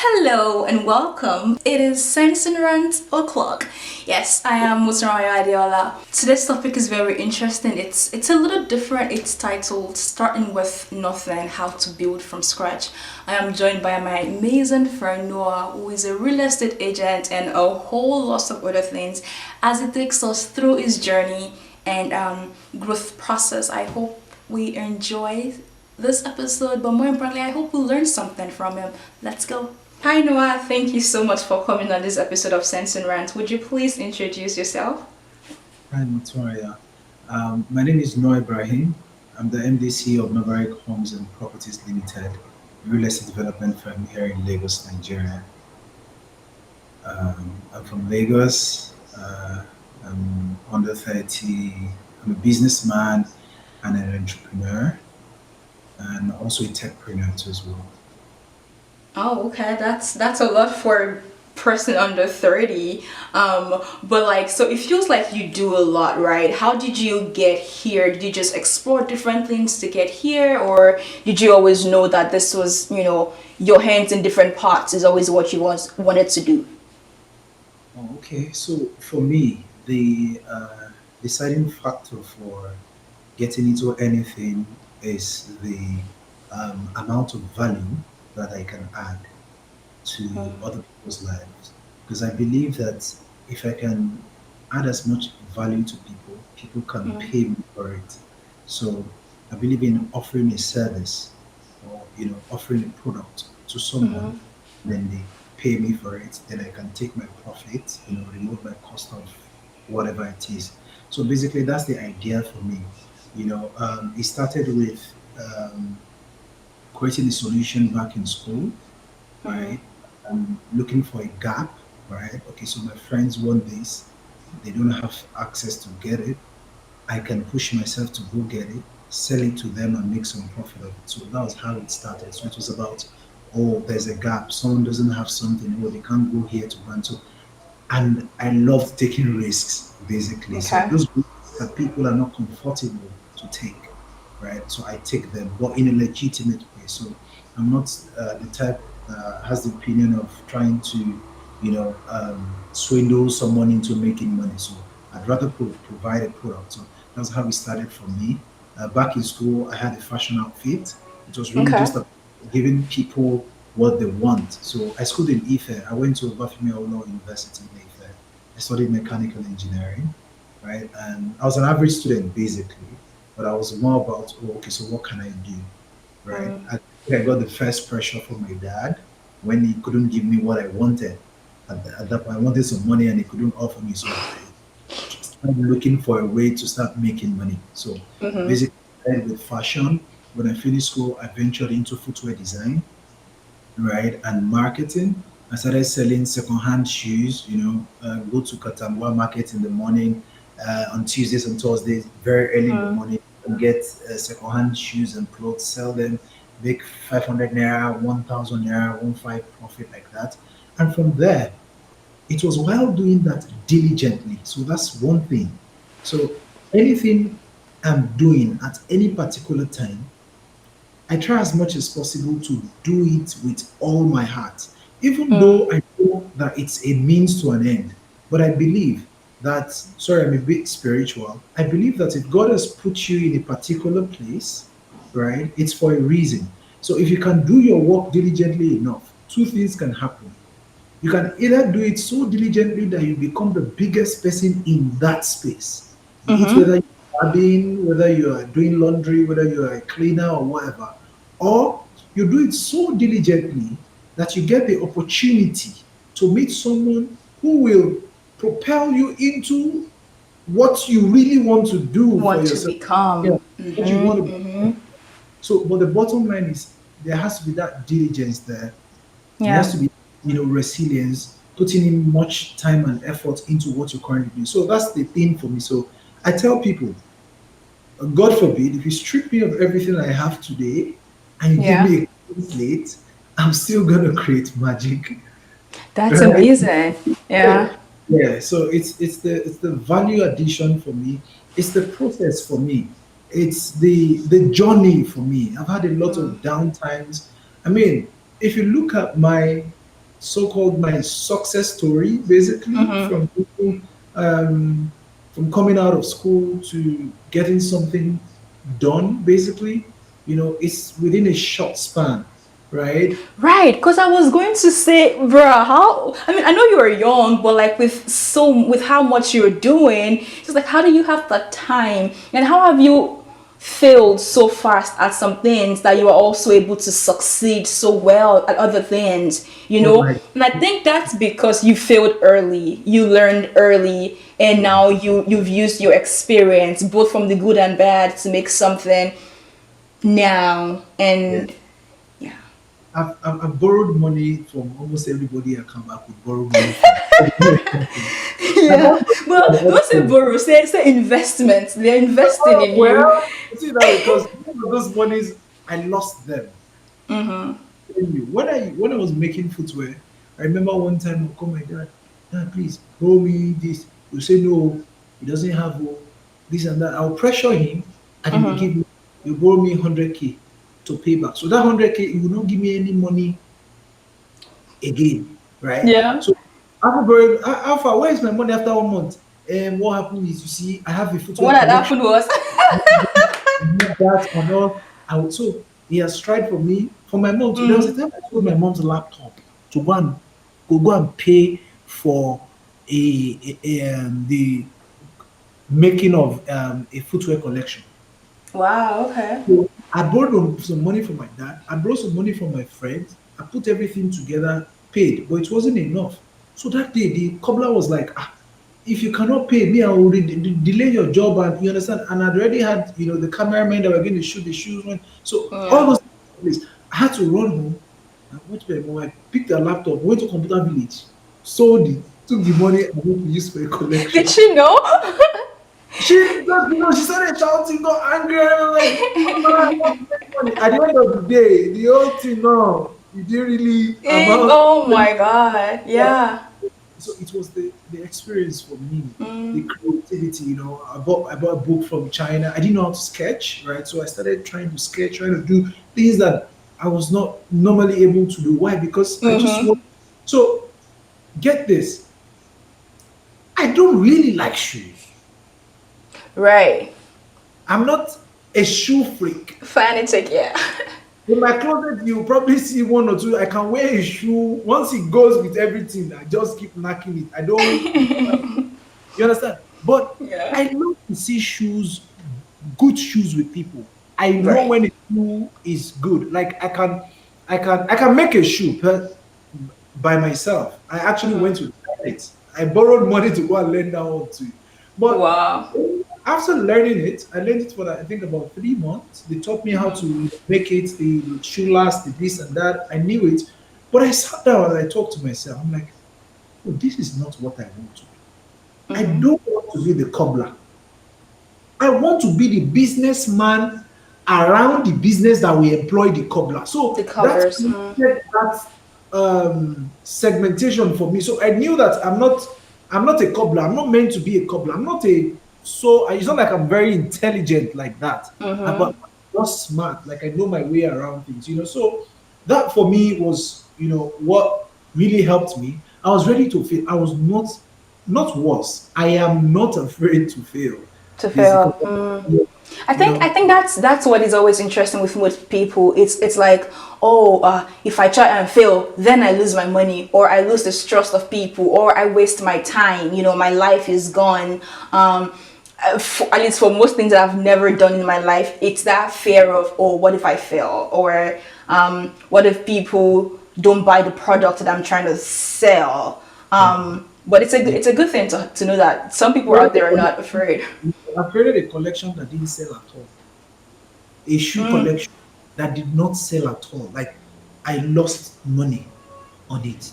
Hello and welcome. It is Sense&Rants o'clock. Yes, I am Musaraya Adiola. Today's topic is very interesting. It's a little different. It's titled Starting with Nothing, How to Build from Scratch. I am joined by my amazing friend Noah, who is a real estate agent and a whole lot of other things as he takes us through his journey and growth process. I hope we enjoy this episode, but more importantly, I hope we learn something from him. Let's go. Hi Noah, thank you so much for coming on this episode of Sense and Rant. Would you please introduce yourself? Hi, Victoria. My name is Noah Ibrahim. I'm the MDC of Novarickhomes and Properties Limited, a real estate development firm here in Lagos, Nigeria. I'm from Lagos. I'm under 30. I'm a businessman and an entrepreneur, and also a techpreneur too as well. Oh, okay. That's a lot for a person under 30. But like so it feels like you do a lot, right? How did you get here? Did you just explore different things to get here, or did you always know that this was, your hands in different pots is always what you wanted to do? Oh, okay. So for me, the deciding factor for getting into anything is the amount of value that I can add to other people's lives. Because I believe that if I can add as much value to people, people can pay me for it. So I believe in offering a service or offering a product to someone, then they pay me for it, then I can take my profit, remove my cost of whatever it is. So basically that's the idea for me. It started with um, creating a solution back in school, Mm-hmm. right? Looking for a gap, right? Okay, so my friends want this, they don't have access to get it. I can push myself to go get it, sell it to them, and make some profit of it. So that was how it started. So it was about, oh, there's a gap. Someone doesn't have something, or they can't go here to run. So, and I loved taking risks, basically. So Okay. those risks that people are not comfortable to take, right? So I take them, but in a legitimate way. So I'm not the type has the opinion of trying to, swindle someone into making money. So I'd rather provide a product. So that's how it started for me. Back in school, I had a fashion outfit. It was really Okay. just about giving people what they want. So I schooled in Ife. I went to Obafemi Awolowo University in Ife. I studied mechanical engineering, right? And I was an average student basically, but I was more about, oh, okay, so what can I do, right? Mm. I think I got the first pressure from my dad when he couldn't give me what I wanted. At that point, I wanted some money and he couldn't offer me, so I started looking for a way to start making money. So Mm-hmm. basically, I started with fashion. When I finished school, I ventured into footwear design, right, and marketing. I started selling secondhand shoes. Go to Katangwa market in the morning, on Tuesdays and Thursdays, very early in the morning, and get secondhand shoes and clothes, sell them, make 500 naira, 1,000 naira, 1,500 profit like that. And from there, it was while doing that diligently. So that's one thing. So anything I'm doing at any particular time, I try as much as possible to do it with all my heart, even though I know that it's a means to an end. But I believe that, sorry, I'm a bit spiritual. I believe that if God has put you in a particular place, right, it's for a reason. So if you can do your work diligently enough, two things can happen. You can either do it so diligently that you become the biggest person in that space, be it Mm-hmm. whether you're barbing, whether you are doing laundry, whether you are a cleaner or whatever, or you do it so diligently that you get the opportunity to meet someone who will propel you into what you really want to do for Want to yourself. Yeah, become. what you want to be. Mm-hmm. So, but the bottom line is there has to be that diligence there. There has Yeah. to be, resilience, putting in much time and effort into what you currently do. So that's the thing for me. So I tell people, God forbid, if you strip me of everything I have today and you give Yeah. me a clean slate, I'm still gonna create magic. That's Right? amazing. Yeah. Yeah. Yeah. So it's the value addition for me. It's the process for me. It's the journey for me. I've had a lot of downtimes. I mean, if you look at my so-called my success story, basically Mm-hmm. um, from coming out of school to getting something done. Basically, it's within a short span, right? Right, because I was going to say, bruh, how? I mean, I know you were young, but like with how much you're doing, it's like, how do you have the time, and how have you failed so fast at some things that you are also able to succeed so well at other things, you Oh know? my, And I think that's because you failed early, you learned early, and now you've used your experience, both from the good and bad, to make something now, yeah. and yeah. I've borrowed money from almost everybody I could borrow money from. I Yeah. borrowed Well, money don't say from borrow, say investments. They're investing in you. well, you see that because some of those monies I lost them. Tell you, when I was making footwear, I remember one time I called my dad, Dad, please borrow me this. He'll say no, he doesn't have this and that. I'll pressure him and he will give me, he'll borrow me 100K to pay back. So that 100K, he will not give me any money again, right? Yeah. So after borrowing, Alpha, where is my money after 1 month? And what happened is, you see, I have a footwear What had collection, happened was, that and all. So he has tried for me for my mom. There was a time I sold my mom's laptop to go and pay for the making of a footwear collection. wow, okay. So I borrowed some money from my dad. I borrowed some money from my friends. I put everything together, paid, but it wasn't enough. So that day, the cobbler was like, if you cannot pay me, I will delay your job. And you understand? And I'd already had, the cameramen that were going to shoot the shoes. So all Yeah. those things, I had to run home. I went to my mom. I picked a laptop, went to Computer Village, sold it, took the money, and went to use for a Did collection. she know? She started shouting, got angry. And I was like, "Mama, I want to make money." At the end of the day, the whole thing, no, it didn't really amount. Oh my god. Yeah. Yeah. So it was the experience for me, the creativity. I bought a book from China. I didn't know how to sketch, right? So I started trying to sketch, trying to do things that I was not normally able to do. Why? Because I just want. So get this, I don't really like shoes. Right. I'm not a shoe freak. Fanatic, yeah. In my closet, you'll probably see one or two. I can wear a shoe. Once it goes with everything, I just keep knocking it. I don't, you understand? But Yeah. I love to see good shoes with people. I know Right. when a shoe is good. Like I can make a shoe by myself. I actually went to learn it. I borrowed money to go and learn that one too. But Wow. after learning it, I learned it for I think about 3 months. They taught me how to make it, the shoe last, the this and that. I knew it, but I sat down and I talked to myself. I'm like, oh, this is not what I want to be. I don't want to be the cobbler. I want to be the businessman around the business that we employ the cobbler. The So that's covers. that segmentation for me. So I knew that I'm not a cobbler. I'm not meant to be a cobbler. I'm not a so it's not like I'm very intelligent like that. But I'm just smart. Like I know my way around things. So that for me was what really helped me. I was ready to fail. I was not worse. I am not afraid to fail. To Basically, fail. you I think that's what is always interesting with most people. It's like, oh, if I try and fail, then I lose my money, or I lose the trust of people, or I waste my time. My life is gone. At least for most things that I've never done in my life, it's that fear of, oh, what if I fail, or what if people don't buy the product that I'm trying to sell. But it's a good thing to know that some people out there are not afraid. I created a collection that didn't sell at all. A shoe collection that did not sell at all. Like I lost money on it.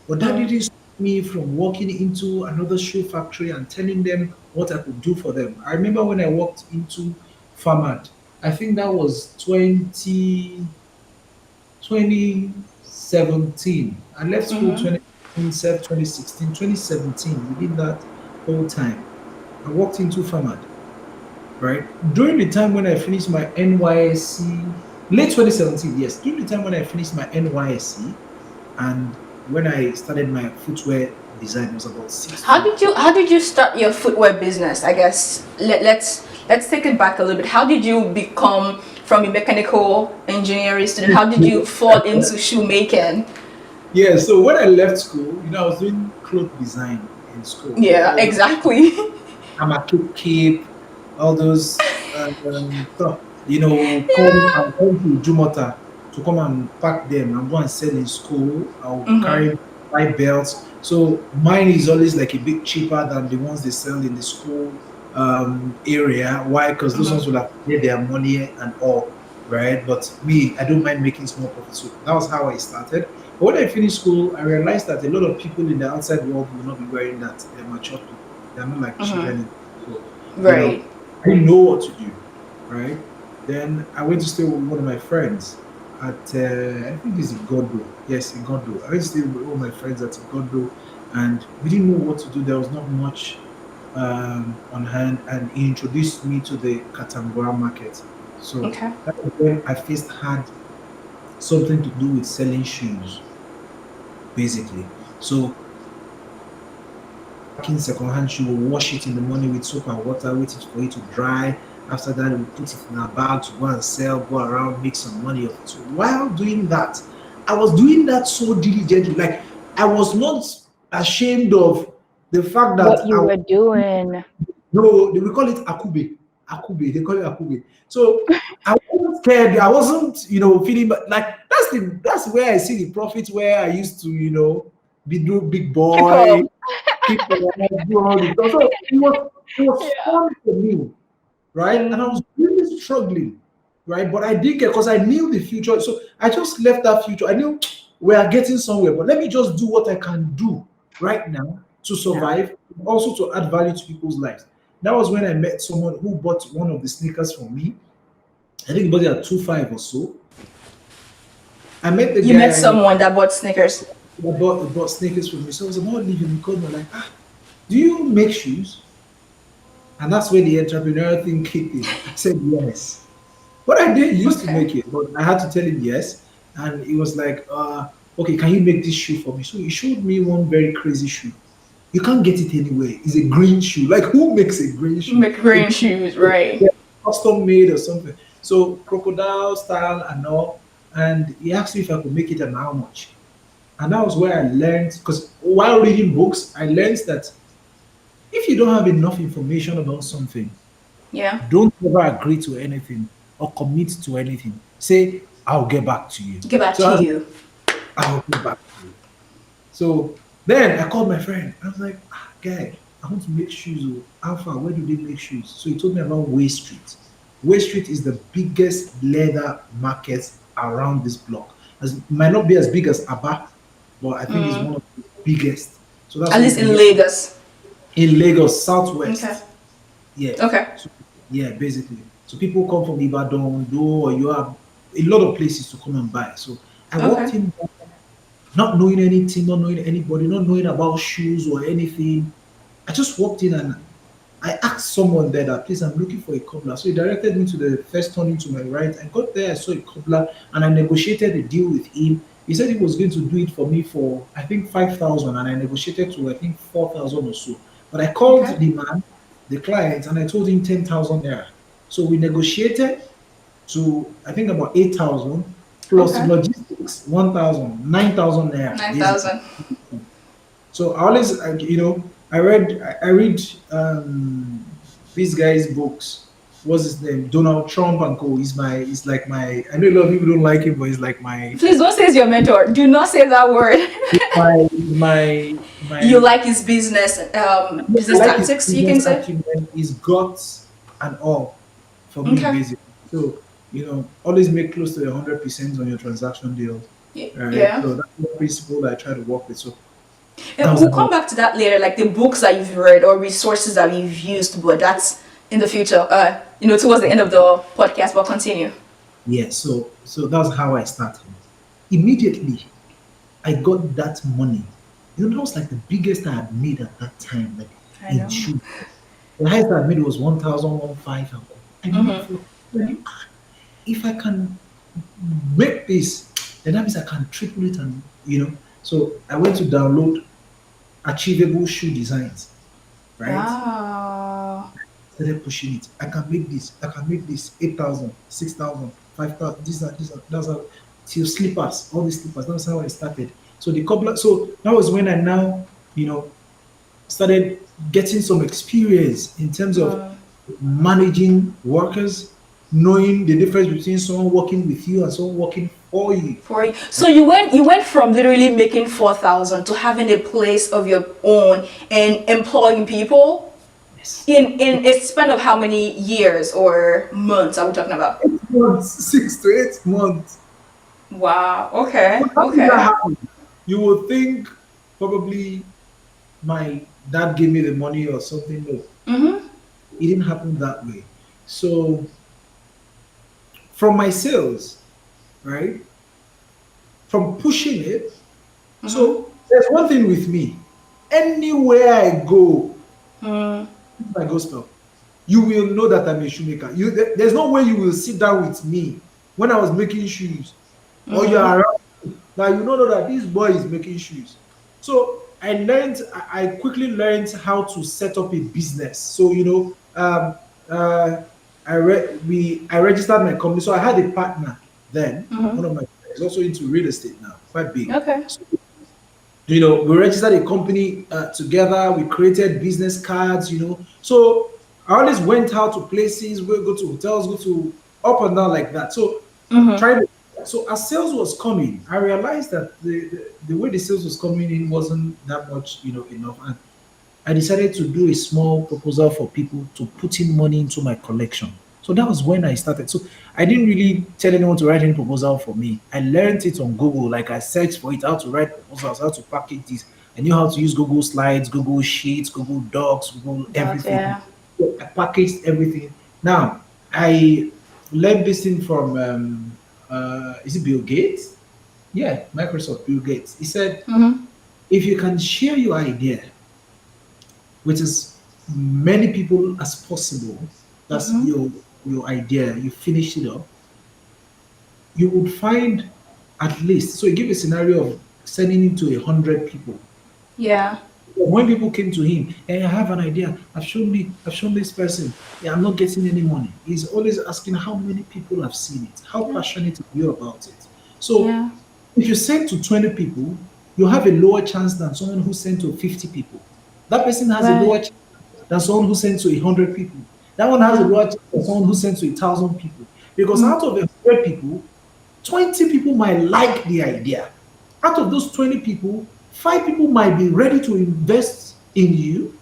But that didn't stop me from walking into another shoe factory and telling them what I could do for them. I remember when I walked into Farmad, I think that was 2017. I left school 2016, 2017. Within that whole time, I walked into Farmad, right? During the time when I finished my NYSC, late 2017, yes, during the time when I finished my NYSC, and when I started my footwear design, it was about six How to did you start your footwear business? I guess let's take it back a little bit. How did you become from a mechanical engineering student? How did you fall into shoemaking? yeah. So when I left school, I was doing cloth design in school. Yeah, All the exactly. Amateur cape, all those stuff. I'll come to Jumota to come and pack them and go and sell in school. I'll carry my belts. So mine is always like a bit cheaper than the ones they sell in the school area. Why? Because those ones will have made their money and all, right? But me, I don't mind making small profits. So that was how I started. But when I finished school, I realized that a lot of people in the outside world will not be wearing that. They're mature people. They're not like children. So, Right. I didn't know what to do, right? Then I went to stay with one of my friends at, I think it's Igodo. Yes, Igodo. I went to stay with all my friends at Igodo, and we didn't know what to do. There was not much on hand, and he introduced me to the Katangura market. So Okay. that was when I first had something to do with selling shoes, basically. So in second-hand shoe, we'll wash it in the morning with soap and water, wait it for it to dry. After that, we'll put it in our bag to go and sell, go around, make some money off it. So while doing that, I was doing that so diligently. Like I was not ashamed of the fact What that you were doing. no, they will call it akube. Akube, they call it akube. So I wasn't scared. I wasn't, feeling like that's where I see the profit where I used to, be do big Keep boy, up. keep do all this stuff. So it was Yeah. fun for me, right? And I was Mm, really struggling, right? But I did get because I knew the future. So I just left that future. I knew we are getting somewhere, but let me just do what I can do right now to yeah. survive, also to add value to people's lives. That was when I met someone who bought one of the sneakers from me. I think he bought it at 2.5 or so. I met the You met guy someone that bought sneakers. that bought sneakers from me. So I was about leaving. He called me like, do you make shoes? And that's where the entrepreneurial thing kicked in. I said yes. But I did used to Okay. make it, but I had to tell him yes. And he was like, okay, can you make this shoe for me? So he showed me one very crazy shoe. You can't get it anywhere. It's a green shoe. Like who makes a green shoe? Make green shoes, Yeah, right? custom made or something. So crocodile style and all. And he asked me if I could make it and how much. And that was where I learned because while reading books, I learned that if you don't have enough information about something, Yeah. don't ever agree to anything or commit to anything. Say, I'll get back to you. Give back So to you. I'll get back to you. So then I called my friend. I was like, guy, I want to make shoes. Oh. Alpha, where do they make shoes? So he told me about Way Street. Way Street is the biggest leather market around this block. It might not be as big as Aba, but I think it's one of the biggest. So that's At where you least can in get Lagos. in Lagos, Okay. Southwest. Yeah. Okay. So, yeah, basically. So people come from Ibadan, do or you have a lot of places to come and buy. So I walked Okay. in not knowing anything, not knowing anybody, not knowing about shoes or anything. I just walked in and I asked someone there that, please, I'm looking for a cobbler. So he directed me to the first turning to my right. I got there, I saw a cobbler, and I negotiated a deal with him. He said he was going to do it for me for, I think, 5,000, and I negotiated to, I think, 4,000 or so. But I called Okay. the man, the client, and I told him 10,000 naira. So we negotiated to, I think, about 8,000 plus Okay. logistics, 1,000, 9,000 naira, basically. 9,000. So I always, I read this guy's books. What's his name? Donald Trump and co. He's like my. I know a lot of people don't like him, but he's like Please don't say it's your mentor. Do not say that word. my. You like his business, I business like his tactics, you can business say. acumen, his guts, and all for me Okay. basically. So always make close to 100% on your transaction deals. Right. Yeah. So that's the principle that I try to work with. So that was We'll come how. back to that later, like the books that you've read or resources that you've used, but that's in the future. Towards the end of the podcast, but continue. Yeah, so that's how I started. Immediately, I got that money. That was like the biggest I had made at that time, like I in know. shoes. The highest I made was 1,015. I knew if I can make this, then that means I can triple it and So I went to download achievable shoe designs, right? Wow. Started pushing it. I can make this. I can make this. 8,000, 6,000, 5,000. This and that's how till slippers, all these slippers. That's how I started. So the couple. So that was when I now, you know, started getting some experience in terms of Mm. managing workers, knowing the difference between someone working with you and someone working for you. For you. So you went from literally making 4,000 to having a place of your own and employing people Yes. in a span of how many years or months are we talking about? 8 months, 6 to 8 months. Wow. Okay. How did that Okay. happen? You would think probably my dad gave me the money or something. No, Mm-hmm. it didn't happen that way. So from my sales, right, from pushing it, Mm-hmm. so there's one thing with me. Anywhere I go, Mm. my gospel, you will know that I'm a shoemaker. There's no way you will sit down with me when I was making shoes, or you Mm-hmm. are around that you don't know that this boy is making shoes. So I quickly learned how to set up a business. So uh, I registered my company. So I had a partner then. One of Mm-hmm. my friends is also into real estate now, quite big. Okay. So we registered a company together. We created business cards. So I always went out to places. We go to hotels, go to up and down like that. So Mm-hmm. trying to so as sales was coming, I realized that the way the sales was coming in wasn't that much, enough. And I decided to do a small proposal for people to put in money into my collection. So that was when I started. So I didn't really tell anyone to write any proposal for me. I learned it on Google. Like I searched for it, how to write proposals, how to package this. I knew how to use Google Slides, Google Sheets, Google Docs, Google Dogs. everything. Yeah. So I packaged everything. Now I learned this thing from is it Bill Gates? Yeah, Microsoft, Bill Gates. He said, Mm-hmm. if you can share your idea with as many people as possible, that's Mm-hmm. your idea, you finish it up, you would find at least, so he gave a scenario of sending it to 100 people. Yeah. When people came to him, hey, I have an idea. I've shown this person. Yeah, I'm not getting any money. He's always asking how many people have seen it, how Yeah. passionate are you about it. So Yeah. if you send to 20 people, you have a lower chance than someone who sent to 50 people. That person has a lower Right. chance than someone who sent to 100 people. That one has a Yeah. lower chance than someone who sent to 1,000 people. Because Mm. out of 100 people, 20 people might like the idea. Out of those 20 people, 5 people might be ready to invest in you,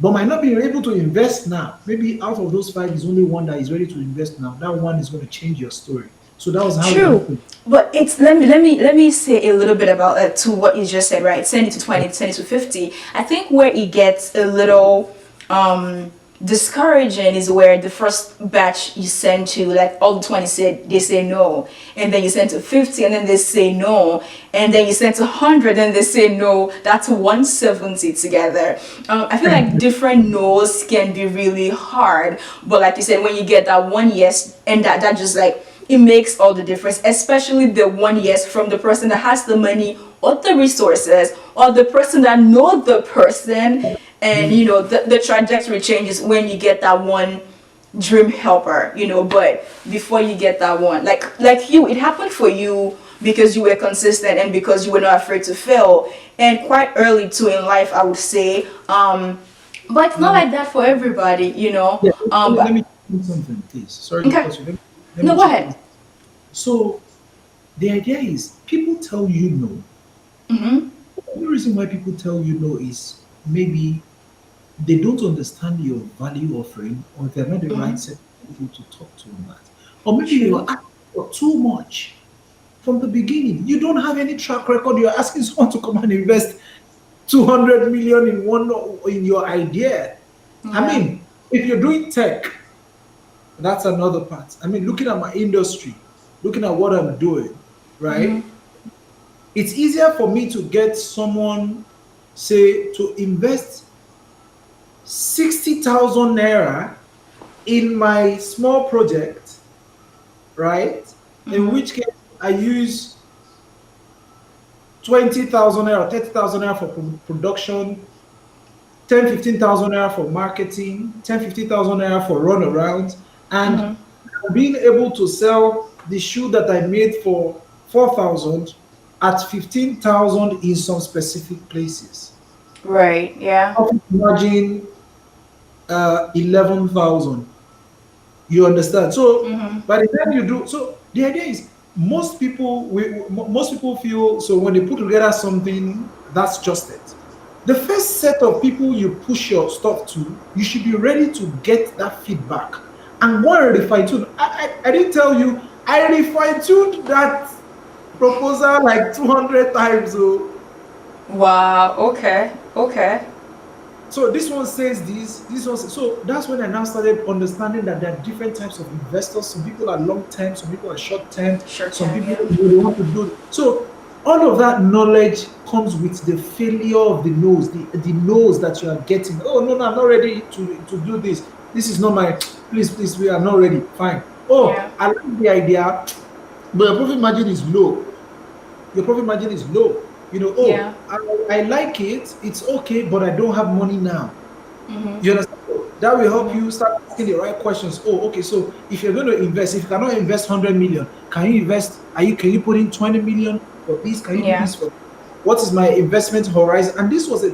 but might not be able to invest now. Maybe out of those five, is only one that is ready to invest now. That one is going to change your story. So that was how it True. happened. But it's let me say a little bit about that to what you just said, right? Send it to 20, send it to 50. I think where it gets a little discouraging is where the first batch you send to, like all the 20 said they say no, and then you send to 50 and then they say no, and then you send to 100 and they say no. That's 170 together. I feel like different no's can be really hard, but like you said, when you get that one yes, and that just like it makes all the difference, especially the one yes from the person that has the money or the resources or the person that know the person. And the trajectory changes when you get that one dream helper, but before you get that one, like you, it happened for you because you were consistent and because you were not afraid to fail, and quite early too in life, I would say. But it's not Now, like that for everybody, yeah, let but me chip in something, please. Sorry to okay. cut you. Let No, me go chip in. ahead. So the idea is people tell you no. Mm-hmm. The only reason why people tell you no is maybe they don't understand your value offering, or they're not the right Mm-hmm. set of people to talk to on that. Or maybe you're True. asking for too much from the beginning. You don't have any track record. You're asking someone to come and invest 200 million in one in your idea. I Yeah. mean, if you're doing tech, that's another part. I mean, looking at my industry, looking at what I'm doing, right? Mm-hmm. It's easier for me to get someone, say, to invest 60,000 naira in my small project, right? In Mm-hmm. which case I use 20,000 naira, 30,000 naira for production, 10, 15,000 naira for marketing, 10, 15,000 naira for runarounds, and Mm-hmm. being able to sell the shoe that I made for 4,000 at 15,000 in some specific places. Right. Yeah. Imagine 11,000. You understand? So Mm-hmm. by the time you do, so the idea is most people feel so when they put together something, that's just it. The first set of people you push your stuff to, you should be ready to get that feedback and go and refine tune. I didn't tell you, I refine tuned that proposal like 200 times. Oh. Wow. Okay. Okay. So this one says this one so that's when I now started understanding that there are different types of investors. Some people are long term, some people are short term, Short some term. people Yeah. they want to do. So all of that knowledge comes with the failure of the nose, the nose that you are getting. Oh no, no, I'm not ready to do this. This is not my please, we are not ready. Fine. Yeah. Oh, I like the idea, but your profit margin is low. Your profit margin is low. Yeah. I like it, it's okay, but I don't have money now. Mm-hmm. You understand? That will help Mm-hmm. you start asking the right questions. Oh, okay. So if you're going to invest, if you cannot invest 100 million, can you invest? Can you put in 20 million for this? Can you do Yeah. this for? What is my investment horizon? And this was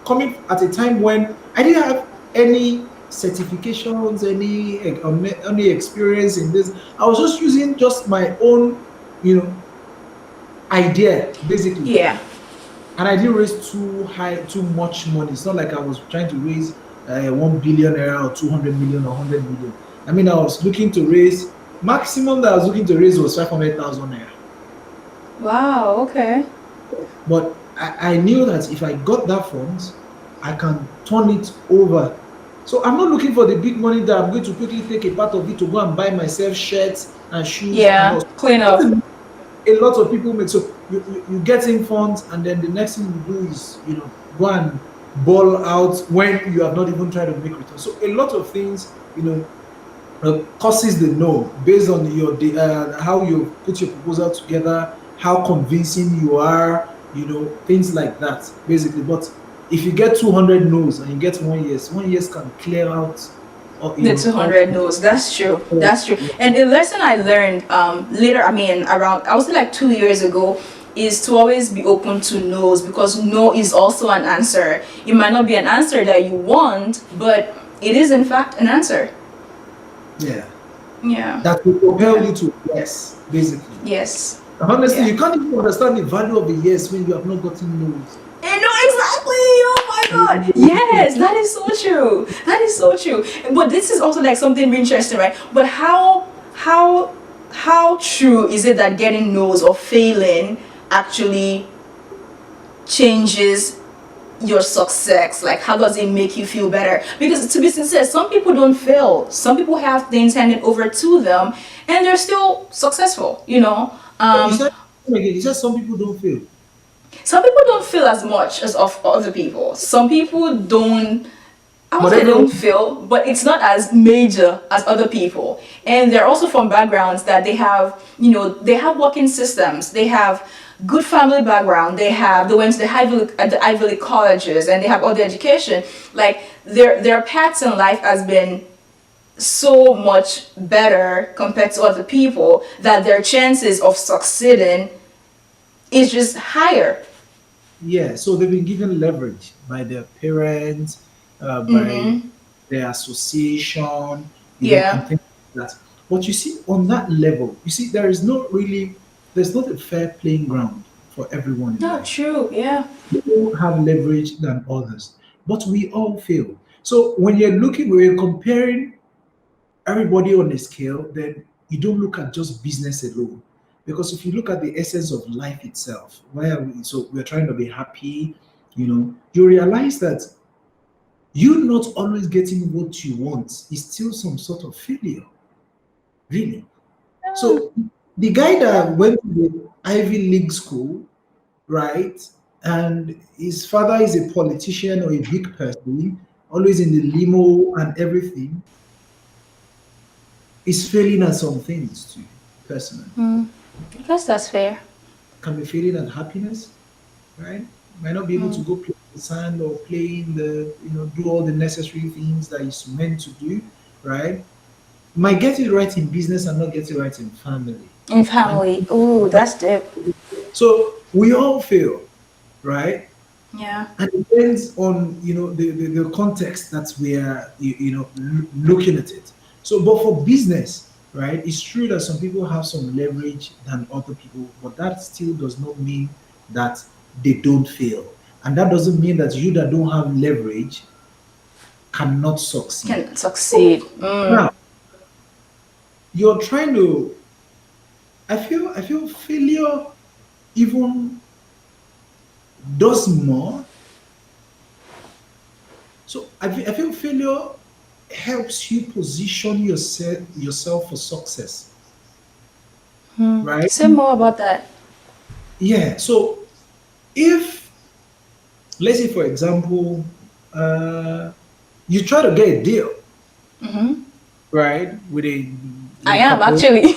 coming at a time when I didn't have any certifications, any experience in this. I was just using just my own, you know, idea basically, Yeah. and I didn't raise too much money. It's not like I was trying to raise 1 billion naira or 200 million or 100 million. I mean, I was looking to raise maximum that I was looking to raise was 500,000 naira. Wow. Okay. But I knew that if I got that funds, I can turn it over. So I'm not looking for the big money that I'm going to quickly take a part of it to go and buy myself shirts and shoes and Yeah. all. Clean up. A lot of people make so you get in funds and then the next thing you do is go and ball out when you have not even tried to make return. So a lot of things causes the no based on how you put your proposal together, how convincing you are, things like that basically. But if you get 200 no's and you get 1 year, 1 year can clear out The all 200 knows. That's true. That's true. And the lesson I learned later, I mean, around, I would say like 2 years ago, is to always be open to no's, because no is also an answer. It might not be an answer that you want, but it is in fact an answer. yeah, Yeah. that will propel Yeah. you to yes basically. Yes. Honestly, Yeah. you can't even understand the value of a yes when you have not gotten no's. I know exactly. Oh my god. Yes, that is so true. That is so true. But this is also like something interesting, right? But how true is it that getting no's or failing actually changes your success? Like, how does it make you feel better? Because to be sincere, some people don't fail. Some people have things handed over to them and they're still successful, you know. You said again, you said some people don't fail. Some people don't feel as much as of other people. Some people don't, I won't But say they don't everyone feel, but it's not as major as other people. And they're also from backgrounds that they have, they have working systems. They have good family background. They went to the Ivy League colleges, and they have all the education. Like their paths in life has been so much better compared to other people that their chances of succeeding is just higher. yeah, so they've been given leverage by their parents, by Mm-hmm. their association, and Yeah. things like that. But you see, on that level, you see, there's not a fair playing ground for everyone in No, life. true. Yeah. People have leverage than others, but we all fail. So when you're comparing everybody on a scale, then you don't look at just business alone. Because if you look at the essence of life itself, why are we so we're trying to be happy, you realize that you not always getting what you want is still some sort of failure, really. Yeah. So the guy that went to the Ivy League school, right, and his father is a politician or a big person, always in the limo and everything, is failing at some things too, personally. I guess that's fair. can be failing at happiness, right? Might not be able to Mm. go play in the sand or play in the, do all the necessary things that is meant to do, right? Might get it right in business and not get it right in family. In And family. Ooh, that's deep. so we all fail, right? Yeah. And it depends on the context that we are looking at it. So, but for business, right, it's true that some people have some leverage than other people, but that still does not mean that they don't fail, and that doesn't mean that you that don't have leverage cannot succeed. Can succeed. Now you're trying to. I feel failure even does more. So I feel failure helps you position yourself for success, right? Say more about that. Yeah. So if, let's say for example, you try to get a deal, right, with I a am corporation. actually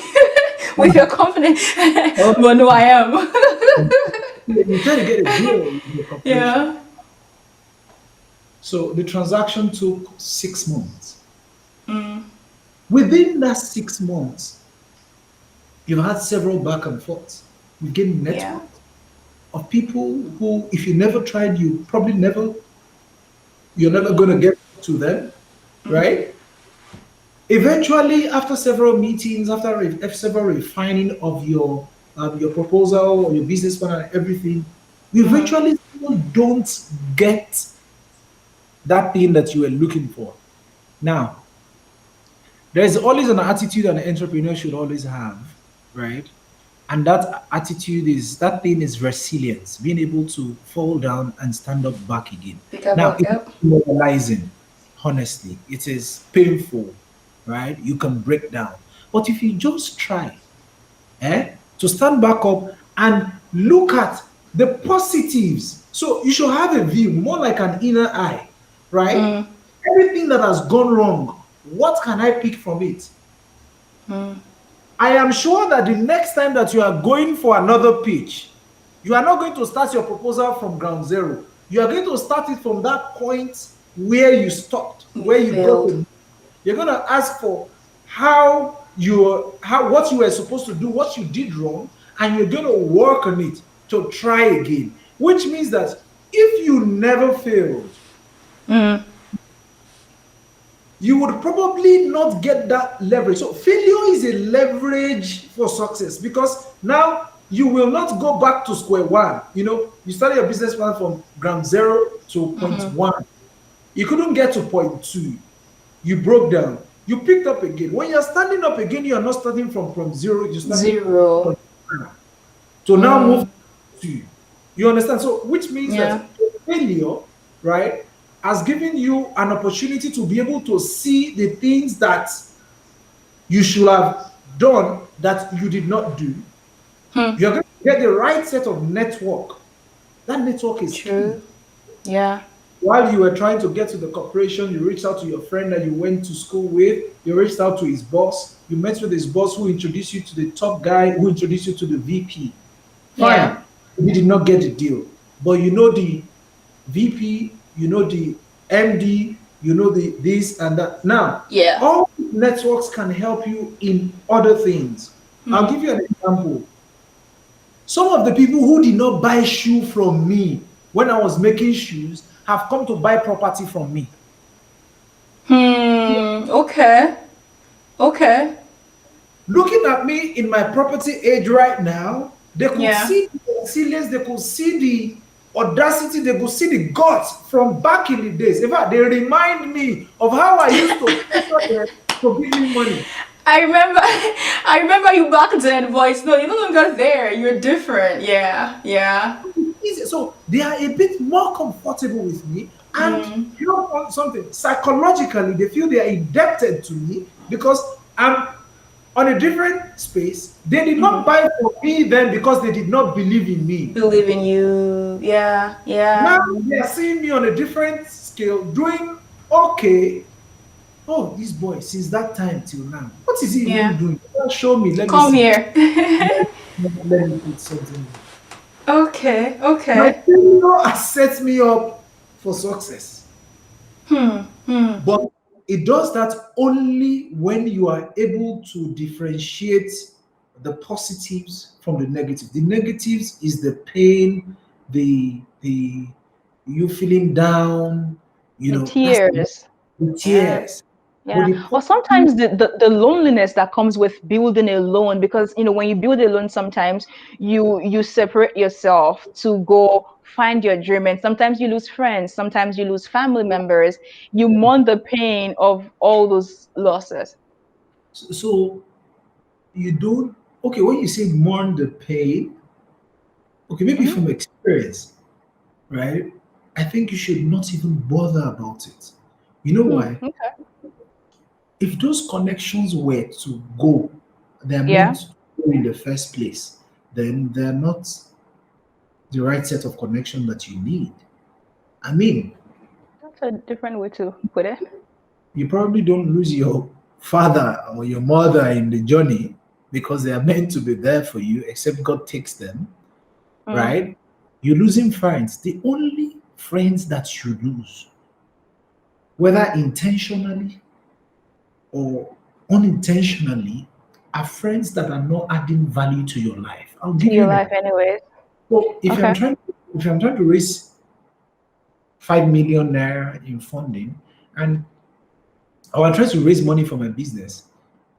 with your confidence, but no, I am. You try to get a deal with a corporation. Yeah. So the transaction took 6 months. Within that 6 months, you've had several back and forths. You've gained Yeah. networks of people who, if you never tried, you're never going to get to them, right? Eventually, after several meetings, after several refining of your proposal or your business plan and everything, you eventually still don't get that thing that you were looking for. Now, there's always an attitude an entrepreneur should always have, right? And that attitude is that thing is resilience, being able to fall down and stand up back again. Pick up Now, back it's up. demoralizing, honestly. It is painful, right? You can break down. But if you just try, to stand back up and look at the positives. So you should have a view, more like an inner eye, right? Everything that has gone wrong, what can I pick from it? I am sure that the next time that you are going for another pitch, you are not going to start your proposal from ground zero. You are going to start it from that point where you stopped, You where you got failed. to. You're going to ask for what you were supposed to do, what you did wrong, and you're going to work on it to try again. Which means that if you never failed, you would probably not get that leverage. So failure is a leverage for success because now you will not go back to square one. You started your business plan from ground zero to point one. You couldn't get to point two. You broke down. You picked up again. When you're standing up again, you're not starting from point zero. You're starting Zero. from one. To now move to. You understand? So, which means Yeah. that failure, right, has given you an opportunity to be able to see the things that you should have done that you did not do. You're going to get the right set of network. That network is key. True. Yeah. While you were trying to get to the corporation, you reached out to your friend that you went to school with, you reached out to his boss, you met with his boss who introduced you to the top guy who introduced you to the VP. Yeah. Fine, you did not get the deal, but you know the VP, you know the MD, you know the this and that. Now, Yeah. all networks can help you in other things. I'll give you an example. Some of the people who did not buy shoe from me when I was making shoes have come to buy property from me. Okay. Okay. Looking at me in my property age right now, they could Yeah. see the resilience, they could see the audacity, they could see the guts from back in the days. In fact, they remind me of how I used to pressure them to give me money. I remember I remember you back then, boys. No, you're no longer there. You're different. Yeah. Yeah. Easy. So they are a bit more comfortable with me. And you know something? Psychologically, they feel they are indebted to me because I'm on a different space. They did not buy from me then because they did not believe in me. Believe in you. Yeah. Now Yeah. they are seeing me on a different scale, doing okay. Oh, this boy, since that time till now, what is he even Yeah. doing? Show me. Let me Come see. here. Let me put something. Okay, My okay. failure has set me up for success. Hmm. But it does that only when you are able to differentiate the positives from the negatives. The negatives is the pain, the you feeling down, The that's tears. the Yeah. tears. But Yeah. the Or positive, sometimes the loneliness that comes with building alone, because when you build alone, sometimes you separate yourself to go find your dream. And sometimes you lose friends, sometimes you lose family members. You mourn the pain of all those losses. so you don't, okay, when you say mourn the pain, okay, maybe Hmm. from experience, right? I think you should not even bother about it. You know Hmm. why? Okay. If those connections were to go, they're meant Yeah. to go in the first place, then they're not the right set of connection that you need. I mean, That's a different way to put it. you probably don't lose your father or your mother in the journey because they are meant to be there for you, except God takes them, Mm. right? You're losing friends. The only friends that you lose, whether intentionally or unintentionally, are friends that are not adding value to your life. I'll To give you your an life, example. anyways. So Okay. if I'm trying to raise 5 million naira in funding, and or I'm trying to raise money for my business,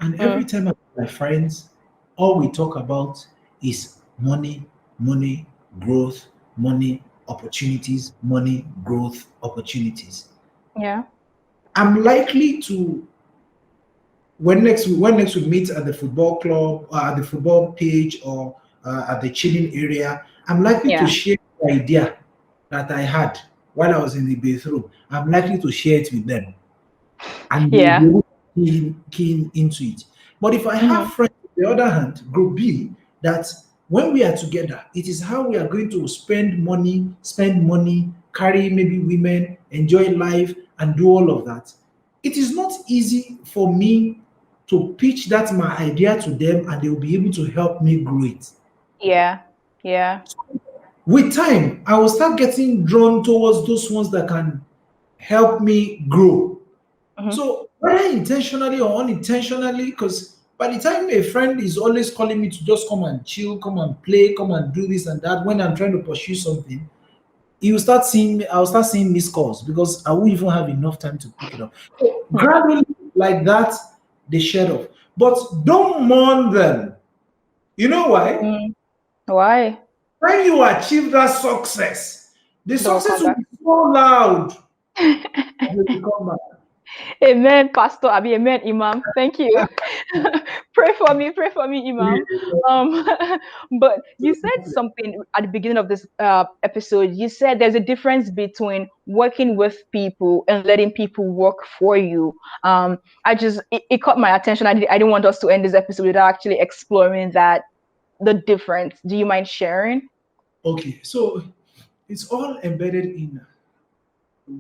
and every Mm. time I'm with my friends, all we talk about is money, money, growth, money, opportunities, money, growth, opportunities. Yeah. I'm likely to when next we meet at the football club, at the football pitch, or at the chilling area, I'm likely to Yeah. share the idea that I had while I was in the bathroom. I'm likely to share it with them, and they will be Yeah. able to keen into it. But if I have Hmm. friends, on the other hand, group B, that when we are together, it is how we are going to spend money, carry maybe women, enjoy life, and do all of that. It is not easy for me to pitch that my idea to them, and they will be able to help me grow it. Yeah. Yeah. With time, I will start getting drawn towards those ones that can help me grow. Hmm. So whether intentionally or unintentionally, because by the time a friend is always calling me to just come and chill, come and play, come and do this and that, when I'm trying to pursue something, I'll start seeing missed calls because I won't even have enough time to pick it up. So gradually, like that, they shed off. But don't mourn them. You know why? Mm. Why? When you achieve that success, the Don't success come will back. be so loud that they will come back. Amen, Pastor Abi. Amen, Imam. Thank you. Pray for me, Imam. Um, but you said something at the beginning of this episode. You said there's a difference between working with people and letting people work for you. It caught my attention. I didn't want us to end this episode without actually exploring that the difference. Do you mind sharing? Okay, so it's all embedded in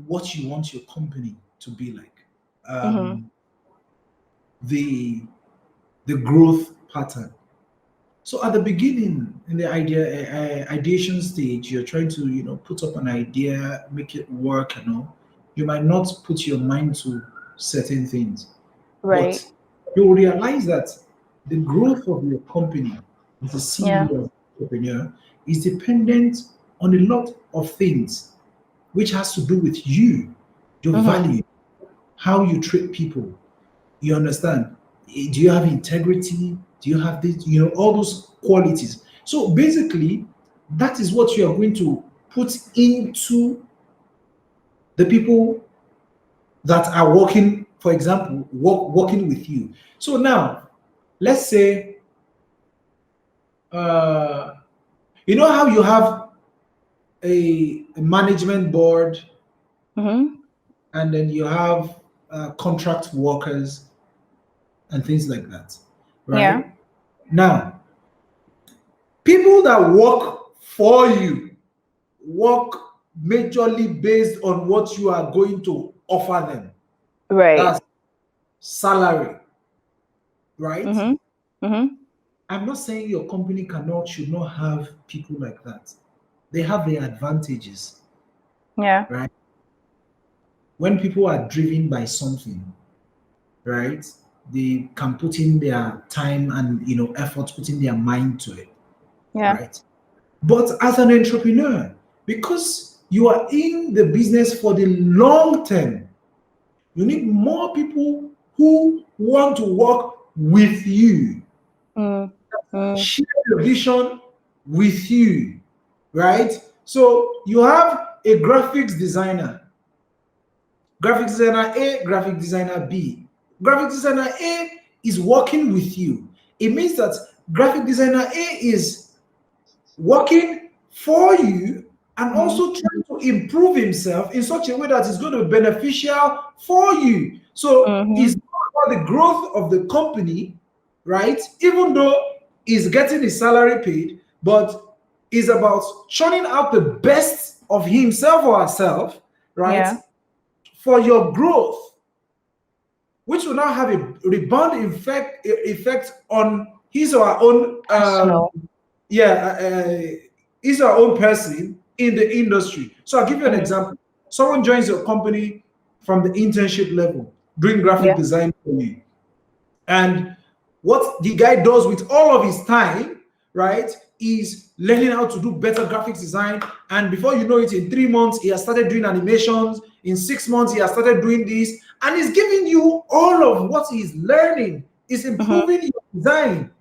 what you want your company to be like. Mm-hmm. Um, the the growth pattern. So at the beginning, in the ideation stage, you're trying to put up an idea, make it work, and all. You might not put your mind to certain things, but Right. you'll realize that the growth of your company as a Yeah. CEO or entrepreneur is dependent on a lot of things, which has to do with you, your Mm-hmm. value, how you treat people. You understand? Do you have integrity? Do you have this? All those qualities. So basically, that is what you are going to put into the people that are working, for example, working with you. So now, let's say, uh, you know how you have a management board, Mm-hmm. and then you have contract workers and things like that, Yeah. right? Now, people that work for you work majorly based on what you are going to offer them. Right. That's salary, right? Mm-hmm. Mm-hmm. I'm not saying your company should not have people like that. they have their advantages, Yeah. right? When people are driven by something, right, they can put in their time and effort, put in their mind to it, Yeah. right? But as an entrepreneur, because you are in the business for the long term, you need more people who want to work with you, Mm. Mm. share the vision with you, right? So you have a graphics designer A, graphic designer B. Graphic designer A is working with you. It means that graphic designer A is working for you and Mm. also trying to improve himself in such a way that is going to be beneficial for you. So Mm-hmm. it's not about the growth of the company, right? Even though he's getting his salary paid, but it's about churning out the best of himself or herself, right? Yeah. For your growth, which will now have a rebound effect on his or her own Personal. yeah, is our own person in the industry. So I'll give you an Mm. example. Someone joins your company from the internship level, doing graphic Yeah. design for you. And what the guy does with all of his time, right, is learning how to do better graphics design. And before you know it, in 3 months, he has started doing animations. In 6 months, he has started doing this. And he's giving you all of what he's learning, is Mm-hmm. improving your design.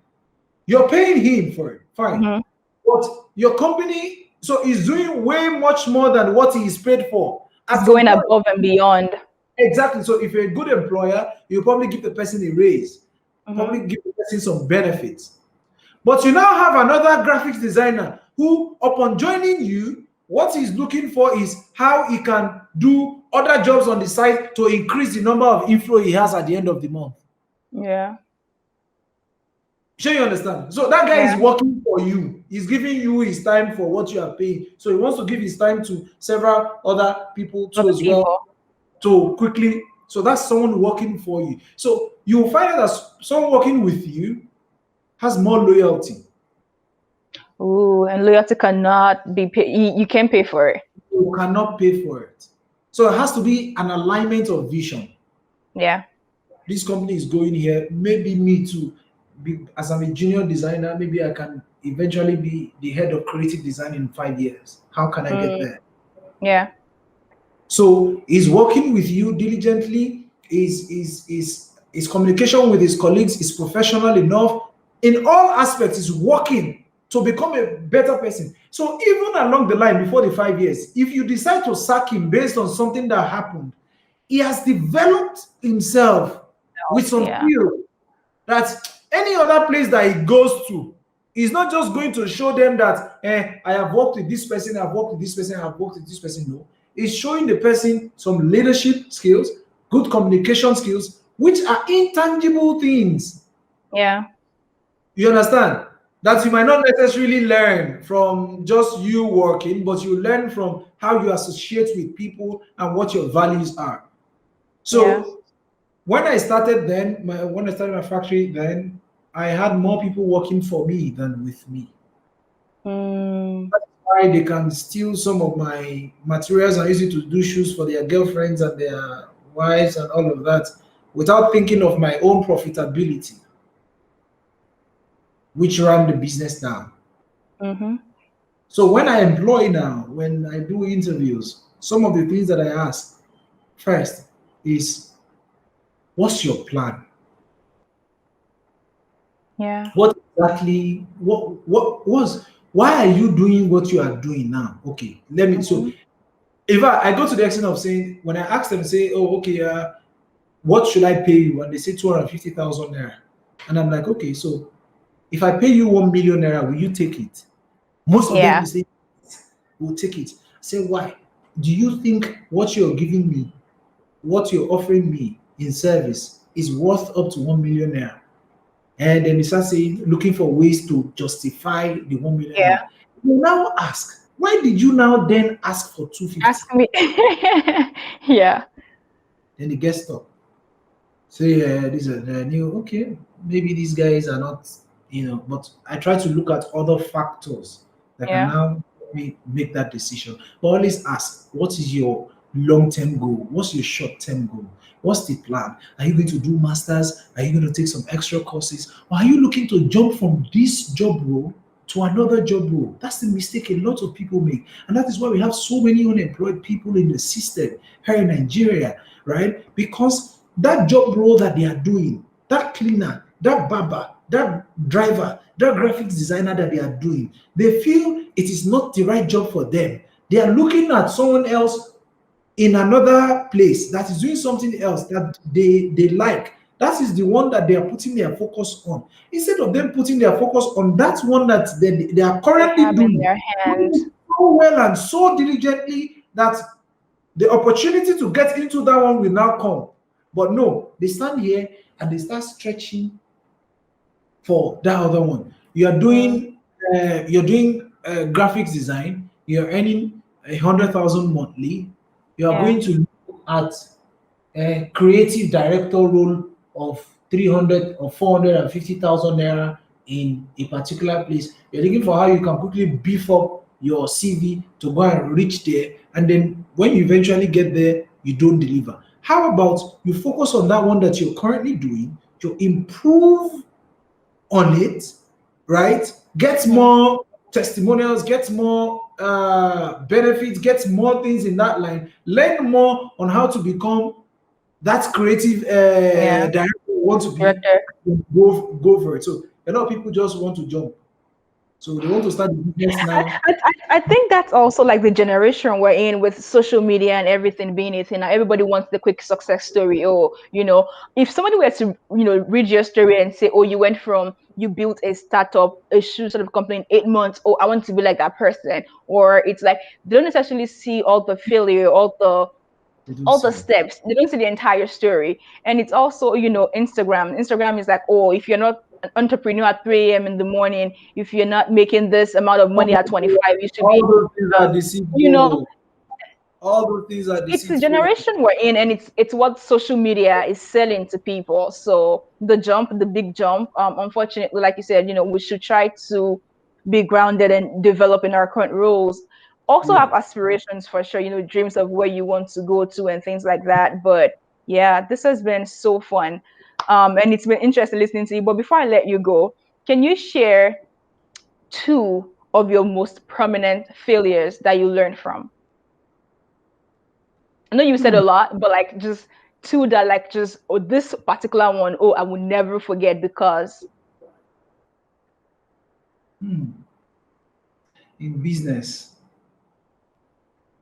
You're paying him for it, fine. Mm-hmm. But your company, so is doing way much more than what he is paid for. It's At some going point, above and beyond. exactly. So if you're a good employer, you probably give the person a raise, Mm-hmm. probably give the person some benefits. But you now have another graphics designer who, upon joining you, what he's looking for is how he can do other jobs on the side to increase the number of inflow he has at the end of the month. Yeah. Sure, you understand? So that guy is Yeah. working for you. He's giving you his time for what you are paying. So he wants to give his time to several other people too Other as well people. to quickly. So that's someone working for you. So you will find out that someone working with you has more loyalty. Ooh, and loyalty cannot be paid. You can't pay for it. You cannot pay for it. So it has to be an alignment of vision. Yeah. This company is going here. Maybe me too. As I'm a junior designer, maybe I can eventually be the head of creative design in 5 years. How can I get Mm. there? Yeah. So he's working with you diligently. His communication with his colleagues is professional enough. In all aspects, is working to become a better person. So even along the line before the 5 years, if you decide to sack him based on something that happened, he has developed himself with some Yeah. skill that any other place that he goes to, he's not just going to show them that I have worked with this person, I've worked with this person, I've worked with this person. No, he's showing the person some leadership skills, good communication skills, which are intangible things. Yeah. You understand? That you might not necessarily learn from just you working, but you learn from how you associate with people and what your values are. Yeah. So when I started when I started my factory, then I had more people working for me than with me. Mm. That's why they can steal some of my materials and use it to do shoes for their girlfriends and their wives and all of that without thinking of my own profitability, which ran the business down. Mm-hmm. So when I employ now, when I do interviews, some of the things that I ask first is, what's your plan? Yeah. What exactly what was why are you doing what you are doing now? Okay, let me so Mm-hmm. if I go to the extent of saying, when I ask them, say, oh, okay, what should I pay you? And they say 250,000 naira. And I'm like, okay, so if I pay you 1 million naira, will you take it? Most of them Yeah. will say, we'll take it. I say, why? Do you think what you're giving me, what you're offering me in service is worth up to 1 million naira? And then they start saying, looking for ways to justify the 1 million Yeah. naira. You now ask, why did you now then ask for 250? Ask me. Yeah. Then the guest stop. Say, these are the new, okay, maybe these guys are not, but I try to look at other factors that can Yeah. now help me make that decision. But always ask, what is your long-term goal? What's your short-term goal? What's the plan? Are you going to do masters? Are you going to take some extra courses? Or are you looking to jump from this job role to another job role? That's the mistake a lot of people make. And that is why we have so many unemployed people in the system here in Nigeria, right? Because that job role that they are doing, that cleaner, that barber, that driver, that graphics designer that they are doing, they feel it is not the right job for them. They are looking at someone else in another place that is doing something else that they like. That is the one that they are putting their focus on. Instead of them putting their focus on that one that they are They currently have in doing their hand. so well and so diligently that the opportunity to get into that one will now come. But no, they stand here and they start stretching for that other one. Mm, You're doing graphics design. You're earning 100,000 monthly. You are yeah. going to look at a creative director role of 300 or 450,000 naira in a particular place. You're looking for how you can quickly beef up your CV to go and reach there. And then when you eventually get there, you don't deliver. How about you focus on that one that you're currently doing, to improve on it, right? Get Mm, more testimonials, get more benefits, get more things in that line. Learn more on how to become that creative yeah. director you want to be. Director. Go for it. So a lot of people just want to jump. So they want to start the business I, now. I think that's also like the generation we're in with social media and everything being it. Everybody wants the quick success story. Or, if somebody were to, read your story and say, oh, you built a startup, a shoe sort of company in 8 months. Oh, I want to be like that person. Or it's like, they don't necessarily see all the failure, They don't all the see it. steps. They don't see the entire story. And it's also, Instagram is like, oh, if you're not an entrepreneur at 3 a.m. in the morning, if you're not making this amount of money at 25, you should All be, those things are you know, deceitful. All those things are it's the deceitful. generation we're in, and it's what social media is selling to people. So the big jump, unfortunately, like you said, we should try to be grounded and develop in our current roles. Also Yeah. have aspirations for sure, dreams of where you want to go to and things like that. But yeah, this has been so fun. And it's been interesting listening to you. But before I let you go, can you share two of your most prominent failures that you learned from? I know you said a Hmm. lot, but like just two that like just this particular one, oh, I will never forget because Hmm. In business.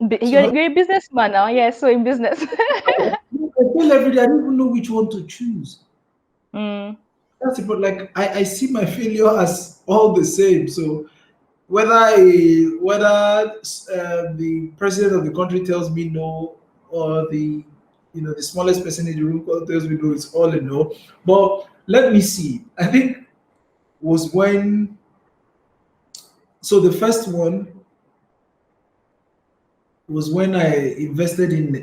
you're So you're a businessman now, yeah. So in business. I feel every day I don't even know which one to choose. Mm. That's it. But like I see my failure as all the same. So whether the president of the country tells me no, or the smallest person in the room tells me no, it's all a no. But let me see. I think was when so the first one was when I invested in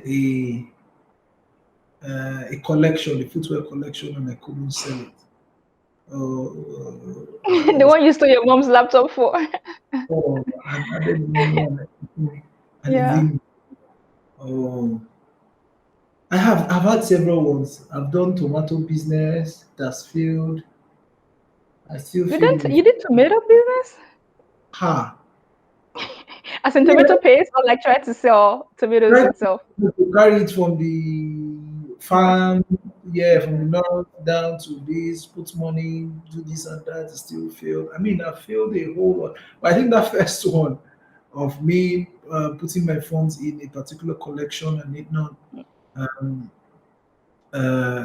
a collection, a footwear collection, and I couldn't sell it. That The was one you stole your mom's laptop for. and added money and it Yeah. didn't. Oh, I've had several ones. I've done tomato business that's failed. I still You feel didn't in you did tomato business? ha. As in Yeah, tomato paste or like try to sell tomatoes right. itself? To carry it from the North. farm, yeah, from the north down to this, put money, do this and that, it still failed. I mean, I failed a whole lot. But I think that first one of me putting my funds in a particular collection and it not um,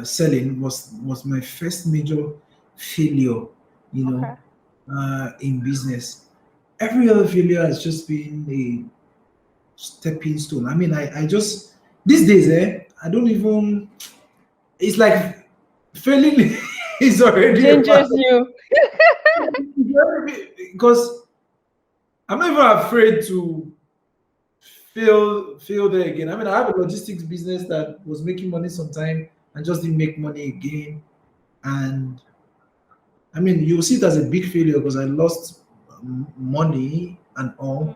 selling was my first major failure, you Okay. know, in business. Every other failure has just been a stepping stone. I mean, I just these days, I don't even. It's like failing is already a part Gingers you. because I'm not even afraid to fail there again. I mean, I have a logistics business that was making money sometime and just didn't make money again. And I mean, you'll see it as a big failure because I lost money and all.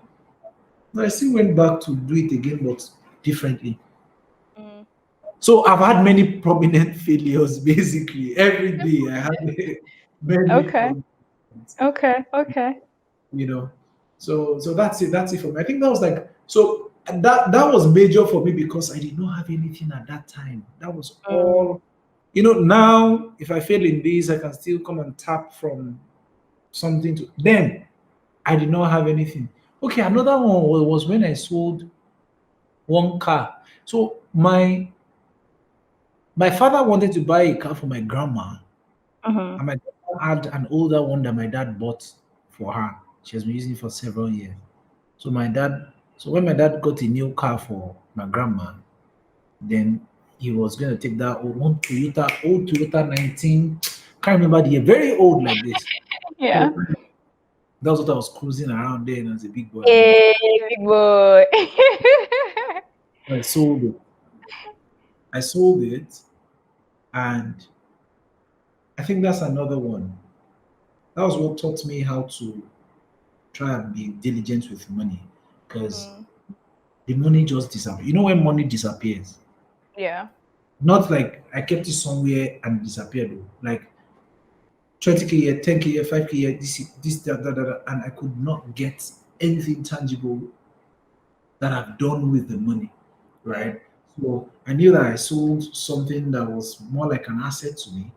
I still went back to do it again, but differently. Mm. So I've had many prominent failures. Basically, every day I had many Okay. prominent, Okay. Okay. you know. So that's it. That's it for me. I think that was like so that was major for me because I did not have anything at that time. That was Mm. all. Now if I fail in this, I can still come and tap from something to then. I did not have anything. Okay, another one was when I sold one car. So my father wanted to buy a car for my grandma, Mm-hmm. and my grandma had an older one that my dad bought for her. She has been using it for several years. So when my dad got a new car for my grandma, then he was going to take that old Toyota 19. Can't remember the year, very old like this. Yeah. So that was what I was cruising around there as a big boy. Hey, big boy. I sold it. I sold it, and I think that's another one. That was what taught me how to try and be diligent with money, because Mm. the money just disappears. You know when money disappears? Yeah. Not like I kept it somewhere and disappeared. Though. Like 20K here, 10K here, 5K here, this, that, and I could not get anything tangible that I've done with the money, Mm. right? So I knew that I sold something that was more like an asset to me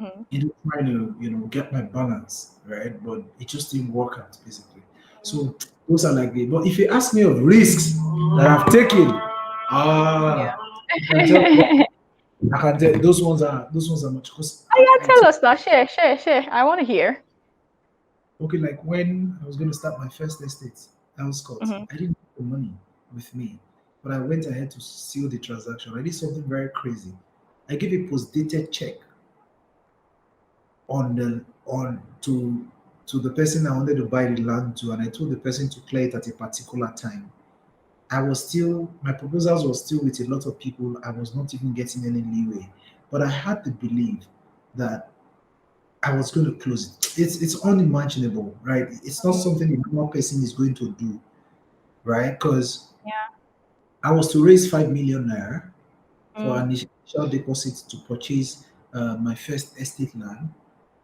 Mm-hmm. in trying to, get my balance, right? But it just didn't work out basically. So those are like the, but if you ask me of risks that I've taken, Yeah. I can tell, I can tell those ones are much because Oh yeah, I tell took us now. Share, share, share. I want to hear. okay, like when I was going to start my first estate, house cut, Mm-hmm. I didn't have the money with me, but I went ahead to seal the transaction. I did something very crazy. I gave a post-dated check on the person I wanted to buy the land to, and I told the person to clear it at a particular time. My proposals were still with a lot of people. I was not even getting any leeway, but I had to believe that I was going to close it. It's unimaginable, right? It's not something a normal person is going to do, right? Because Yeah. I was to raise 5 million naira for Mm. an initial deposit to purchase my first estate land,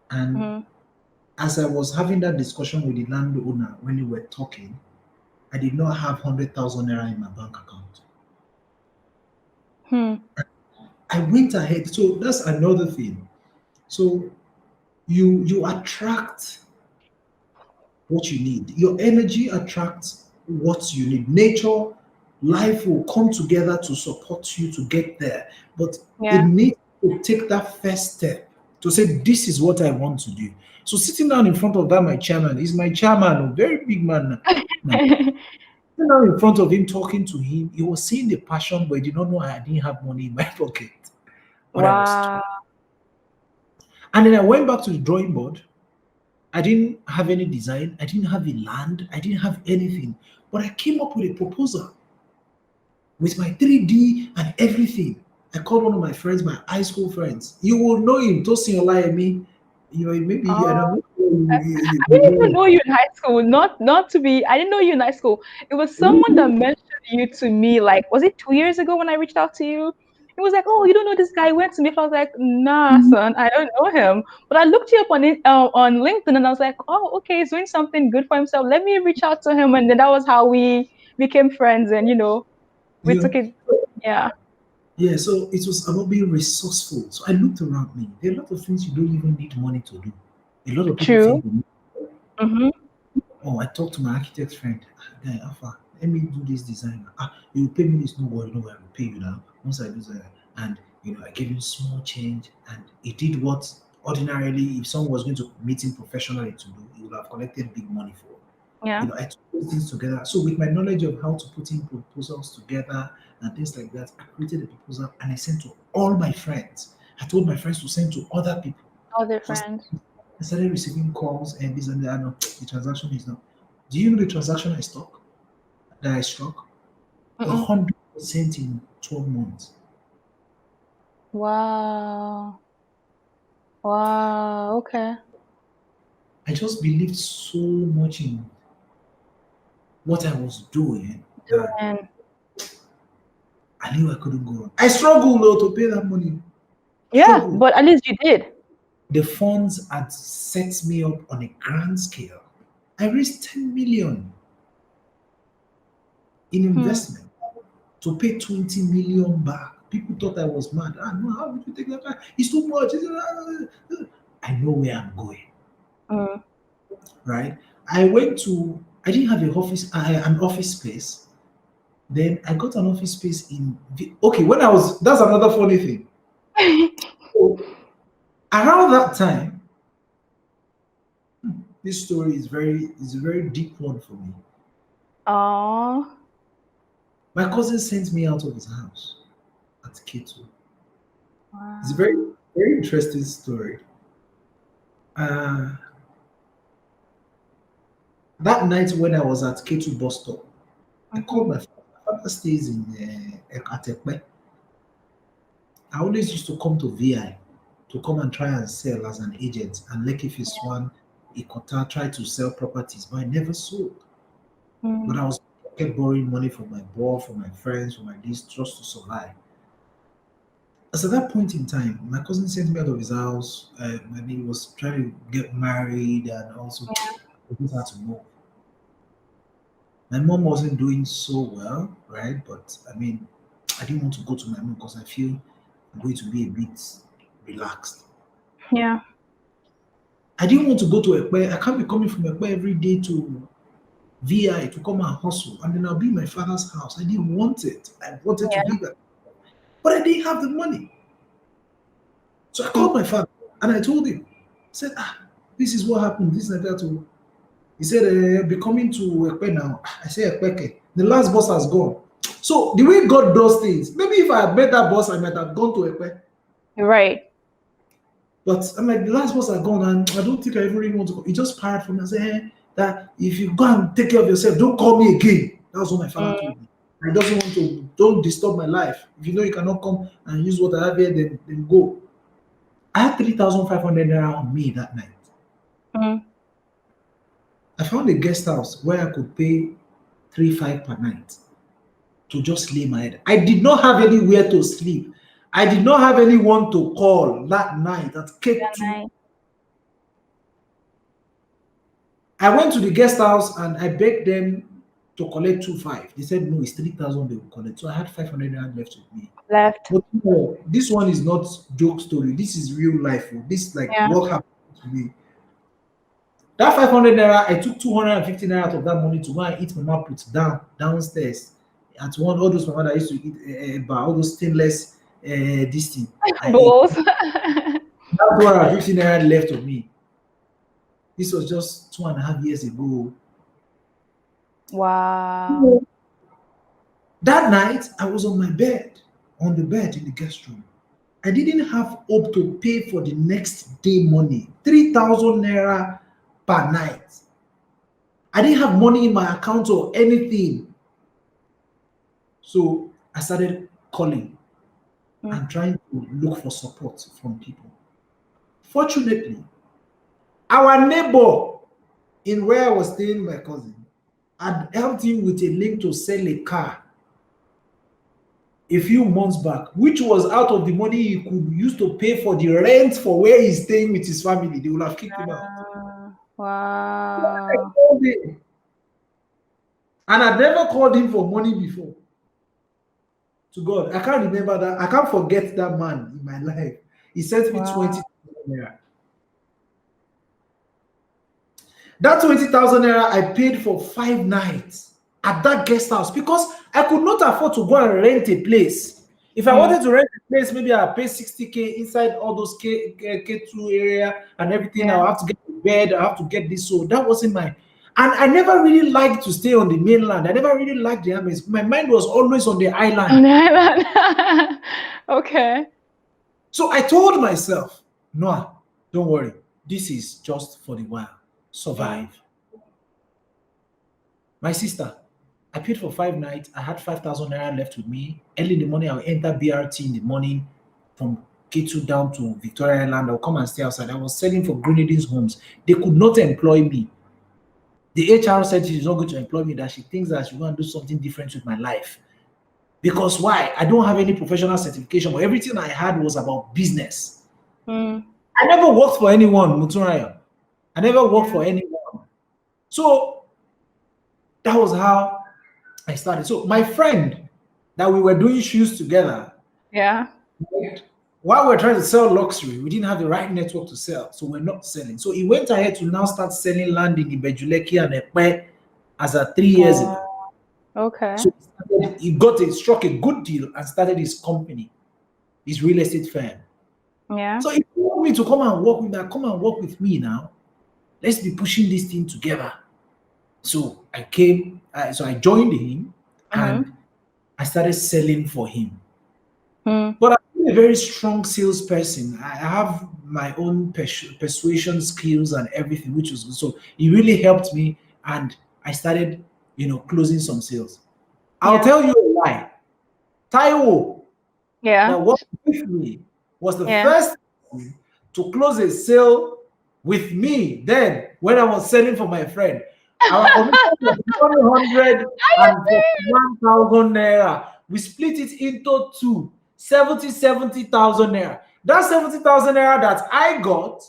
and Mm. as I was having that discussion with the landowner when we were talking, I did not have 100,000 naira in my bank account. Hmm. I went ahead. So that's another thing. So you attract what you need. Your energy attracts what you need. Nature, life will come together to support you to get there. But it Yeah. needs to take that first step to say, this is what I want to do. So sitting down in front of that, my chairman, is my chairman, a very big man now. Sitting down in front of him, talking to him, he was seeing the passion, but he did not know I didn't have money in my pocket. But I was, Wow. and then I went back to the drawing board. I didn't have any design. I didn't have a land. I didn't have anything. But I came up with a proposal with my 3D and everything. I called one of my friends, my high school friends. You will know him, Tosin Olayemi. Maybe I don't know. I didn't even know you in high school. Not to be. I didn't know you in high school. It was someone that mentioned you to me. Like, was it 2 years ago when I reached out to you? It was like, oh, you don't know this guy. He went to me. I was like, nah, son, I don't know him. But I looked you up on LinkedIn, and I was like, oh, okay, he's doing something good for himself. Let me reach out to him, and then that was how we became friends, and we You took know, it. Yeah, yeah, so it was about being resourceful. So I looked around me. There are a lot of things you don't even need money to do. A lot of people true. think, you Mm-hmm. oh, I talked to my architect friend. Guy, Alpha, let me do this design. You pay me this, no worry, no worry, I will pay you now. Once I do that, and I gave him small change, and he did what ordinarily, if someone was going to meet him professionally to do, he would have collected big money for. Yeah. I took those things together. So with my knowledge of how to put in proposals together and things like that, I created a proposal and I sent to all my friends. I told my friends to send to other people. All their Just friends. I started receiving calls and this and that. No, the transaction is not. Do you know the transaction that I struck? Mm-mm. 100% in 12 months. Wow. Wow. Okay. I just believed so much in what I was doing, that And I knew I couldn't go on. I struggled though to pay that money. yeah, Struggle. but at least you did. The funds had set me up on a grand scale. I raised 10 million in Hmm. investment to pay 20 million back. People thought I was mad. Ah, no, how would you take that back? It's too much. I know where I'm going, Mm. right? I didn't have an office space. Then I got an office space okay, that's another funny thing. So, around that time, this story is a very deep one for me. Oh, My cousin sent me out of his house at K2. It's a very, wow. very interesting story. Uh, that night when I was at K2 bus stop, I called Mm-hmm. my father. My father stays in Ekatepwe. I always used to come to VI to come and try and sell as an agent. And Lekki Phase 1, Ikota tried to sell properties, but I never sold. But Mm. I was kept borrowing money from my boss, from my friends, from my this just to survive. As at that point in time, my cousin sent me out of his house and he was trying to get married and also he just had to move. My mom wasn't doing so well, right? But I mean, I didn't want to go to my mom because I feel I'm going to be a bit relaxed. Yeah. I didn't want to go to Ekpe. I can't be coming from Ekpe every day to VI to come and hustle. And then I'll be in my father's house. I didn't want it. I wanted to Yeah. be there. But I didn't have the money. So I Mm. called my father and I told him, I said, this is what happened. This and that. He said, be coming to Ekpe now. I said, Ekpeke. The last boss has gone. So the way God does things, maybe if I had met that boss, I might have gone to Ekpe. Right. But I'm like, the last boss are gone, and I don't think I even really want to go. He just fired from me and said, that if you go and take care of yourself, don't call me again. That's what my father Mm. told me. He doesn't want to, don't disturb my life. If you know you cannot come and use what I have here, then go. I had 3,500 naira on me that night. Mm. I found a guest house where I could pay 3,500 per night to just lay my head. I did not have anywhere to sleep. I did not have anyone to call that night at Yeah, K2. nice. I went to the guest house and I begged them to collect 2,500. They said no, it's 3,000 they will collect. So I had 500 rand left with me. Left. But no, this one is not joke story. This is real life. Oh. This is like Yeah. what happened to me. That 500 naira, I took 250 naira out of that money to go and eat mama put downstairs. At one, all those mama that used to eat bar, all those stainless this thing. I ate. Bulls. That 250 naira left of me. This was just 2.5 years ago. Wow. That night, I was on the bed in the guest room. I didn't have hope to pay for the next day money, 3,000 naira per night. I didn't have money in my account or anything. So I started calling Mm. and trying to look for support from people. Fortunately, our neighbor in where I was staying with my cousin had helped him with a link to sell a car a few months back, which was out of the money he could use to pay for the rent for where he's staying with his family. They would have kicked him out. I Wow. called him, and I'd never called him for money before. To God, I can't remember that. I can't forget that man in my life. He sent me Wow. 20,000 naira. That 20,000 naira I paid for 5 nights at that guest house because I could not afford to go and rent a place. If I Mm. wanted to rent a place, maybe I'll pay 60K inside all those K2 area and everything. Yeah. I'll have to get a bed, I have to get this. So that wasn't my. And I never really liked to stay on the mainland. I never really liked the Ames. My mind was always on the On island. the island. Okay. So I told myself, Noah, don't worry. This is just for the while. Mm. Survive. My sister, I paid for 5 nights. I had 5,000 naira left with me. Early in the morning, I'll enter BRT in the morning from K2 down to Victoria Island. I'll come and stay outside. I was selling for Grenadines Homes. They could not employ me. The HR said she's not going to employ me, that she thinks that she's going to do something different with my life. Because why? I don't have any professional certification, but everything I had was about business. I never worked for anyone, Muturaya. I never worked for anyone. So that was how I started. So my friend that we were doing shoes together, while we're trying to sell luxury, we didn't have the right network to sell, so we're not selling. So he went ahead to now start selling land in Ibejuleki and Ekpe as a 3 years ago. Okay. So he struck a good deal and started his company, his real estate firm. Yeah. So he wanted me to come and work with me now. Let's be pushing this thing together. So I came, so I joined him and I started selling for him. But I'm a very strong salesperson. I have my own persuasion skills and everything, which was good. So it really helped me, and I started, closing some sales. I'll tell you a lie. Taiwo, that worked with me, was the first person to close a sale with me then when I was selling for my friend. Our commission was 141,000 naira. We split it into two, 70,000 naira. That 70,000 naira that I got,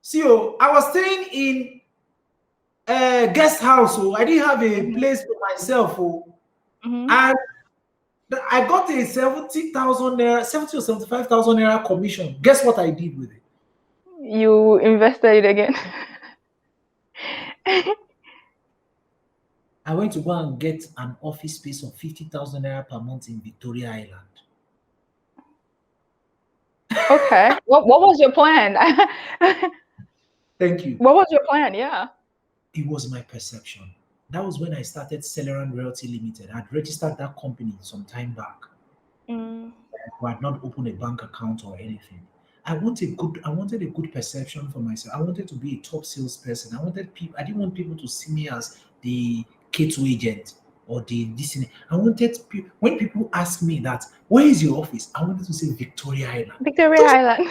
see, I was staying in a guest house, so I didn't have a place for myself, and I got a 70,000 naira, 70 or 75,000 naira commission. Guess what I did with it? You invested it again. I went to go and get an office space of 50,000 naira per month in Victoria Island. Okay. What was your plan? Thank you. What was your plan? Yeah. It was my perception. That was when I started Sense&Rants Realty Limited. I'd registered that company some time back. I had not opened a bank account or anything. I wanted a good perception for myself. I wanted to be a top salesperson. I didn't want people to see me as the K2 agent or the listener. I wanted when people ask me that, where is your office? I wanted to say Victoria Island. Victoria Island.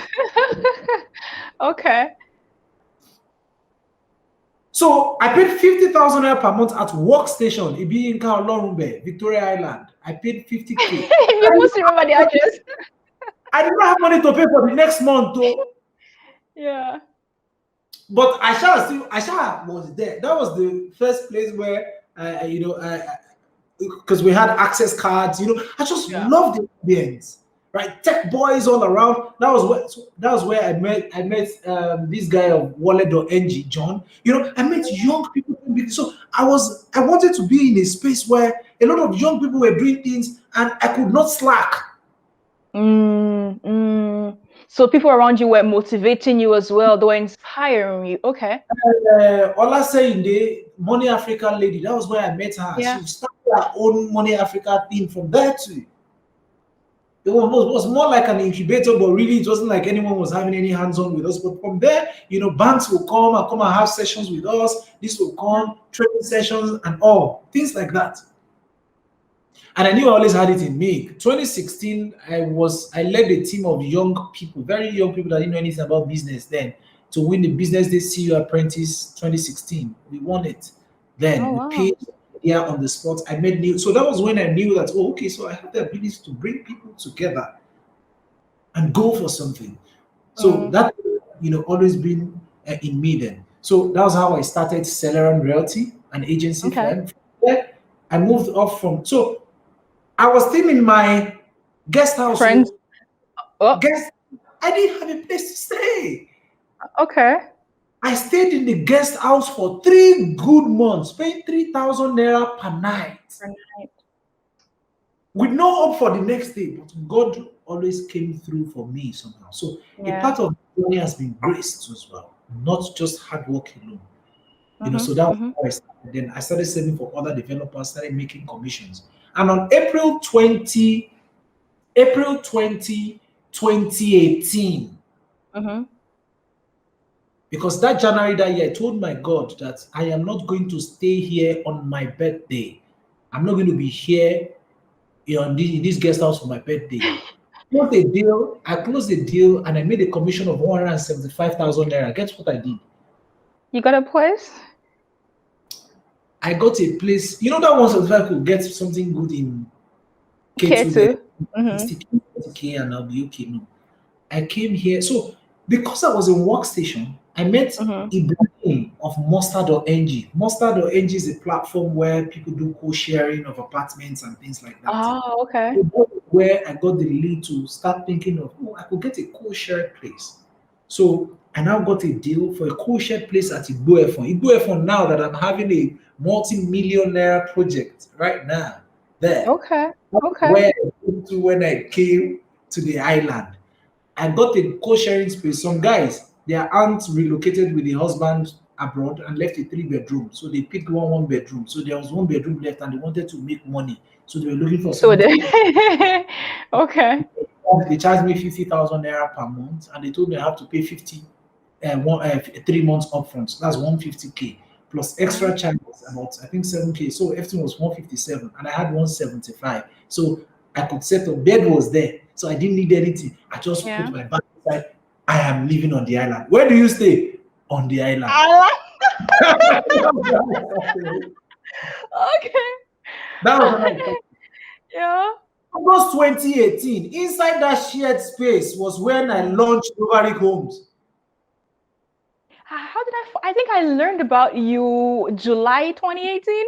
Okay. So I paid 50,000 naira per month at workstation, Ibi Inka Olorunbe, Victoria Island. I paid 50K. You must remember the address. I did not have money to pay for the next month, though. Yeah. But Aisha was there. That was the first place where, because we had access cards, I just loved the ambience, right? Tech boys all around. That was where I met this guy of wallet.ng, John. I met young people. So I wanted to be in a space where a lot of young people were doing things and I could not slack. So people around you were motivating you as well. They were inspiring you. Okay. Ola saying the Money Africa lady, that was where I met her. Yeah. She started her own Money Africa thing from there too. It was more like an incubator, but really it wasn't like anyone was having any hands-on with us. But from there, banks will come and have sessions with us. This will come, training sessions and all, things like that. And I knew I always had it in me. 2016, I led a team of young people, very young people that didn't know anything about business then, to win the Business Day CEO Apprentice 2016. We won it. Then we paid on the spot. I made new. So that was when I knew that, okay, so I have the ability to bring people together and go for something. So that, always been in me then. So that was how I started Sense&Rants Realty, an agency firm. From there, I moved off from, so I was still in my guest house. Friends. I didn't have a place to stay. Okay. I stayed in the guest house for 3 good months, paying 3,000 naira per night. With no hope for the next day, but God always came through for me somehow. So a part of the journey has been grace as well, not just hard work alone. So that was how I started. Then I started saving for other developers, started making commissions. And on April 20, 2018, because that January that year, I told my God that I am not going to stay here on my birthday. I'm not going to be here in this guest house for my birthday. I closed the deal and I made a commission of 175,000 naira. Guess what I did? You got a place? I got a place. You know that 175 could get something good in K2 there, K2. Mm-hmm. 60K, 40K, and I'll be okay. No, I came here. So because I was in workstation, I met Mm-hmm. Ibrahim of Mustard.ng. Mustard.ng is a platform where people do co-sharing of apartments and things like that. Oh, okay. So that was where I got the lead to start thinking of, oh, I could get a co-shared place. So I now got a deal for a co-shared place at Igbo now that I'm having a multi-millionaire project right now there. Okay. That's Okay. where I came to when I came to the island. I got a co-sharing space. Some guys, their aunt relocated with the husband abroad and left a 3 bedroom. So they picked one bedroom. So there was 1 bedroom left and they wanted to make money. So they were looking for So someone the to pay. okay. They charged me 50,000 naira per month and they told me I have to pay 50 3 months upfront. So that's 150K plus Mhm. extra charges about I think 7K. So everything was 157 and I had 175. So I could settle. Bed was there. So I didn't need anything. I just put Yeah. my bag aside. I am living on the island. Where do you stay? On the island. I okay. That was when I started. Yeah. August 2018. Inside that shared space was when I launched Novarickhomes. How did I think I learned about you July 2018?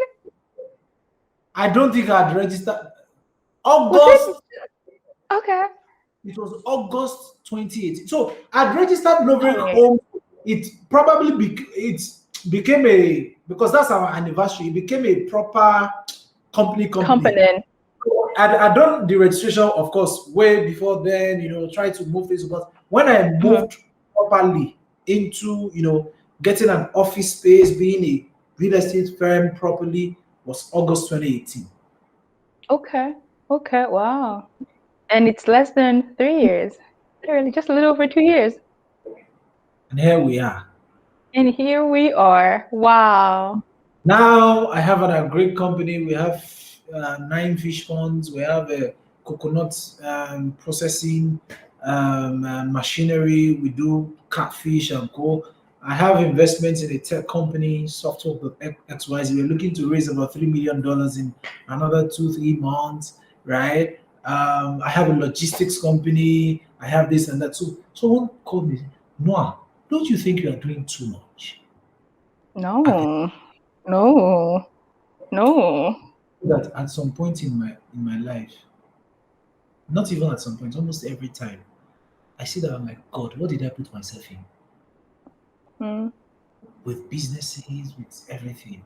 I don't think I had registered. Was it? August Okay. It was August 2018. So I'd registered Novarick Okay. Home. It probably it became a because that's our anniversary. It became a proper company. Company. I'd done the registration, of course, way before then. Try to move things. But when I Mhm. moved properly into getting an office space, being a real estate firm properly was August 2018. Okay. Okay. Wow. And it's less than 3 years. Literally just a little over 2 years. And here we are. And here we are. Wow. Now I have a great company. We have 9 fish ponds. We have a coconut processing machinery. We do catfish and co. I have investments in a tech company, software.xyz. We're looking to raise about $3 million in another 2, 3 months, right? I have a logistics company. I have this and that. So someone called me, Noah, don't you think you are doing too much? No. No. No. That at some point in my life, not even at some point, almost every time, I see that I'm like, God, what did I put myself in? Mm. With businesses, with everything.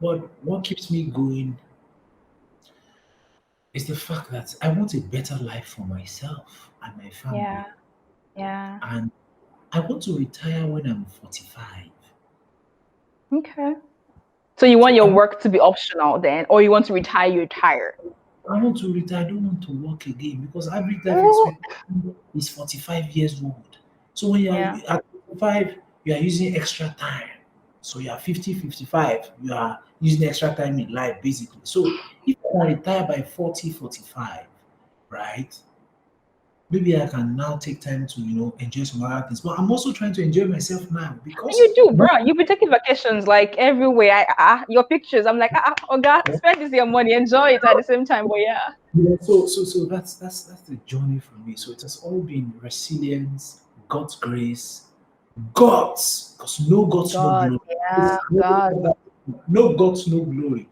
But what keeps me going is the fact that I want a better life for myself and my Yeah. family. Yeah. And I want to retire when I'm 45. Okay. So you want So your work to be optional then, or you want to retire, you retire. I want to retire. I don't want to work again because average life Oh, expectancy is 45 years old. So when you're yeah. at 45, you are using extra time. So you are 50, 55, you are using extra time in life basically. So if I can retire by 40, 45, right? Maybe I can now take time to, enjoy some other things. But I'm also trying to enjoy myself now You because do, bro. You've been taking vacations like everywhere. Your pictures. I'm like, oh God, spend this your money, enjoy it at the same time. But yeah, so that's the journey for me. So it has all been resilience, God's grace, gods, because no gods, no God, glory. yeah, God, No gods, no glory.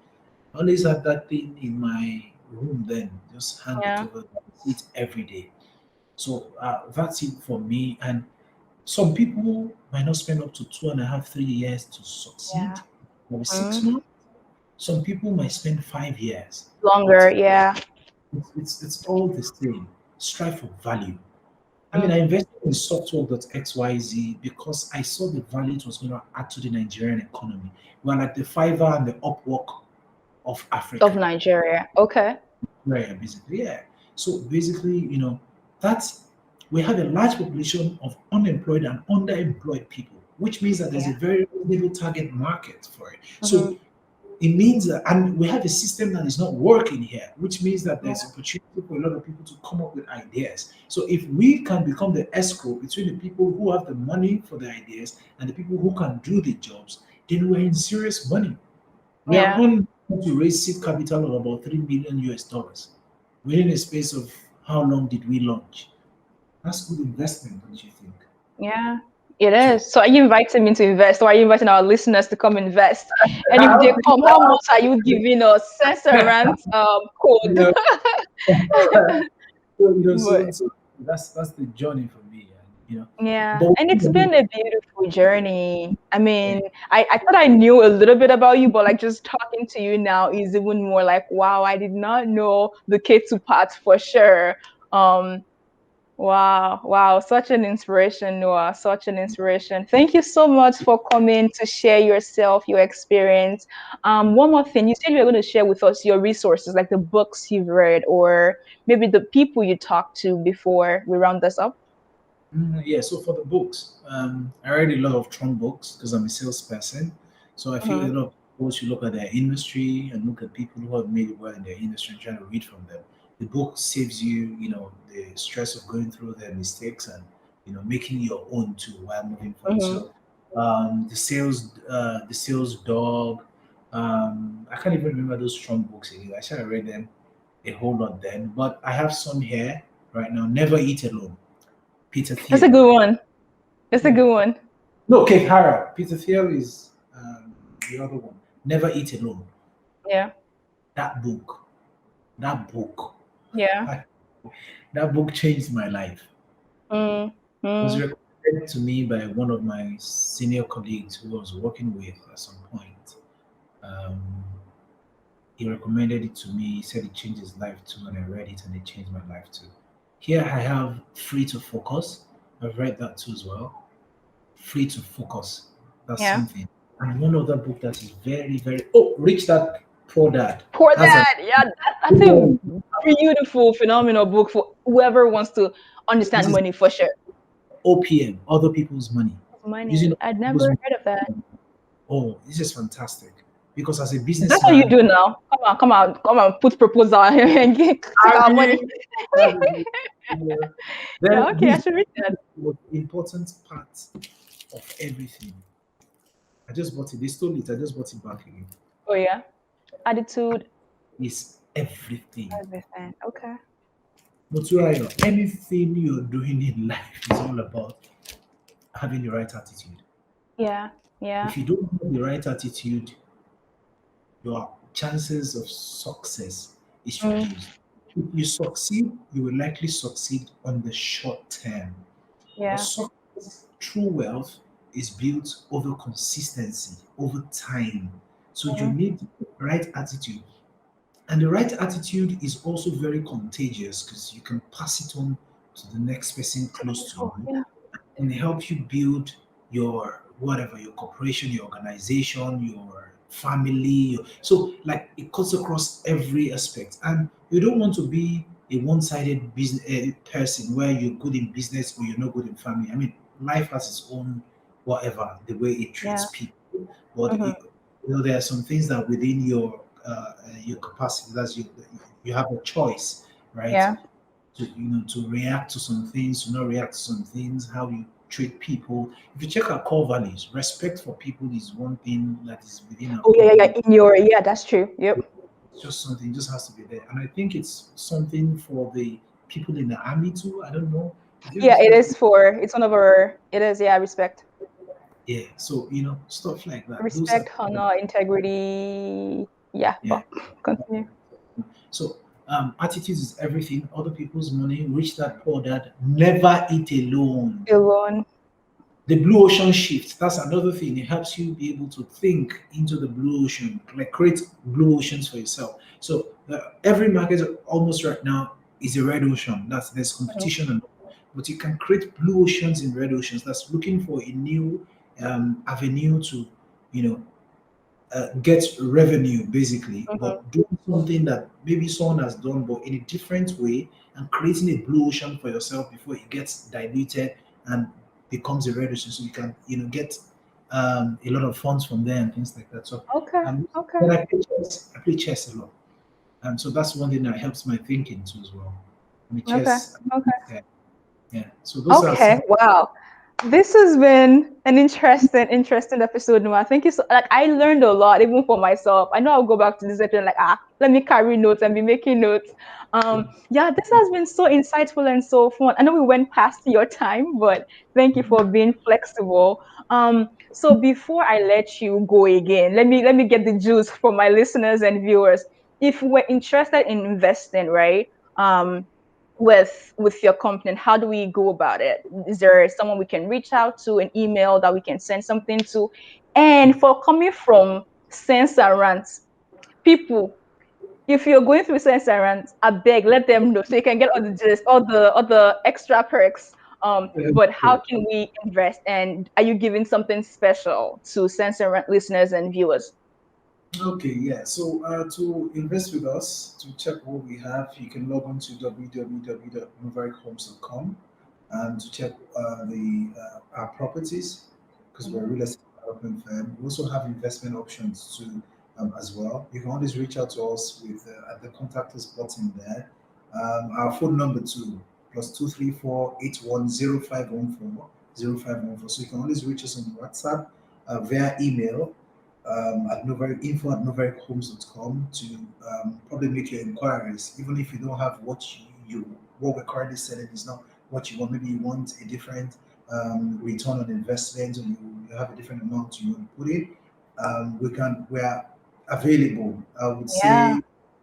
I always had that thing in my room then, just hang it yeah, over, see it every day. So that's it for me. And some people might not spend up to 2.5, 3 years to yeah. succeed, or 6 months. Hmm. Some people might spend 5 years, but Longer, yeah. it's all the same. Strive for value. I mean, Mm. I invested in software.xyz because I saw the value it was going to add to the Nigerian economy. We're like the Fiverr and the Upwork of Of Africa. Nigeria. Okay. Right, basically, yeah. So basically, that's we have a large population of unemployed and underemployed people, which means that there's Yeah. a very little target market for it. Hmm. So it means that, and we have a system that is not working here, which means that there's opportunity for a lot of people to come up with ideas. So if we can become the escrow between the people who have the money for the ideas and the people who can do the jobs, then we're in serious money. We are Yeah. on to raise seed capital of about 3 million US dollars within a space of how long did we launch? That's good investment, don't you think? Yeah, it So is. So are you inviting me to invest, or are you inviting our listeners to come invest? And if they come, how much are you giving us? Sense&Rants you code. know, But so that's the journey for me, and yeah, but and it's been a beautiful journey. I mean, I thought I knew a little bit about you, but like just talking to you now is even more like, wow, I did not know the K2 part for sure. Um, Wow, wow, such an inspiration, Noah, such an inspiration. Thank you so much for coming to share yourself, your experience. One more thing, you said you were going to share with us your resources, like the books you've read, or maybe the people you talked to before we round this up. Yeah, so for the books, I read a lot of Trump books because I'm a salesperson. So I feel a Mm-hmm. lot of people should look at their industry and look at people who have made it well in their industry and try to read from them. The book saves you, the stress of going through their mistakes and making your own too while moving forward. Mm-hmm. So the sales dog. I can't even remember those Trump books anymore. I should have read them a whole lot then, but I have some here right now. Never Eat Alone. Peter That's a Thiel. good one. That's a Yeah. good one. No, Kate Hara. Peter Thiel is the other one. Never Eat Alone. Yeah, That book. That book. yeah. That book changed my life. It was Mm-hmm. recommended to me by one of my senior colleagues who I was working with at some point. Um, he recommended it to me. He said it changed his life too, and I read it and it changed my life too. Here I have Free to Focus. I've read that too as well. Free to Focus. That's Yeah. something. And one other book that is very, very Rich Dad Poor Dad. Poor That's a Dad. Yeah, that's a beautiful, phenomenal book for whoever wants to this understand is money for sure. OPM, other people's money. Using Money. other I'd people's never money. heard of that. Oh, this is fantastic. Because as a That's what you businessman, do now. Come on, come on, come on, put proposal and take I our money. mean, that is, yeah. Yeah, Then okay, I this should read that. was important part of everything. I just bought it. They stole it. I just bought it back again. Oh yeah. Attitude, It's everything. everything. Okay. Moturayo, anything you're doing in life is all about having the right attitude. Yeah, yeah. If you don't have the right attitude, your chances of success is Mm, reduced. If you succeed, you will likely succeed on the short term. But yeah. success, true wealth, is built over consistency, over time. So you Mm, need the right attitude. And the right attitude is also very contagious because you can pass it on to the next person close to oh, you yeah. and help you build your whatever, your corporation, your organization, your family. So like it cuts across every aspect. And you don't want to be a one-sided business person where you're good in business or you're not good in family. I mean, life has its own whatever, the way it treats Yeah. people. But Mm-hmm. there are some things that within your capacity that you have a choice, right? Yeah. To react to some things, to not react to some things, how you treat people. If you check our core values, respect for people is one thing that is within our Oh core yeah, yeah, values. yeah. In your yeah, that's true. Yep. It's just something, just has to be there. And I think it's something for the people in the army too. I don't know. Is it Yeah, it respect? is for it's one of our it is, yeah, respect. Yeah. So stuff like that. Those are Respect, honor, integrity. Yeah, yeah. but continue. So attitude is everything. Other people's money, rich dad, poor dad, never eat alone. Alone. The blue ocean shift, that's another thing. It helps you be able to think into the blue ocean, like create blue oceans for yourself. So every market almost right now is a red ocean. There's Mhm. competition, but you can create blue oceans in red oceans. That's looking for a new avenue to you know get revenue basically, Mhm. but doing something that maybe someone has done, but in a different way, and creating a blue ocean for yourself before it gets diluted and becomes a red ocean, so you can get a lot of funds from there and things like that. So, Okay. um, Okay. then I play chess. I play chess a lot, and so that's one thing that helps my thinking too as well. I mean, Okay. chess, Okay. yeah, yeah. So those are some. Okay. Wow. This has been an interesting episode, Noah. Thank you so. Like, I learned a lot, even for myself. I know I'll go back to this episode like, let me carry notes and be making notes. Yeah, this has been so insightful and so fun. I know we went past your time, but thank you for being flexible. So before I let you go again, let me get the juice for my listeners and viewers. If we're interested in investing, right? Um, with your company, how do we go about it? Is there someone we can reach out to, an email that we can send something to? And for coming from Sense and Rants, people, if you're going through Sense and Rants, I beg, let them know so you can get all the gist, all the extra perks. But how can we invest, and are you giving something special to Sense and Rant listeners and viewers? Okay, yeah. So to invest with us, to check what we have, you can log on to www.novarickhomes.com and to check our properties because we're a Mhm. real estate development firm. We also have investment options too as well. You can always reach out to us with at the contact us button there. Our phone number too +234 810514 0514. So you can always reach us on WhatsApp via email at info at novarickhomes.com to probably make your inquiries. Even if you don't have what we're currently selling is not what you want. Maybe you want a different return on investment, or you have a different amount you want to put in. We are available. I would Yeah. say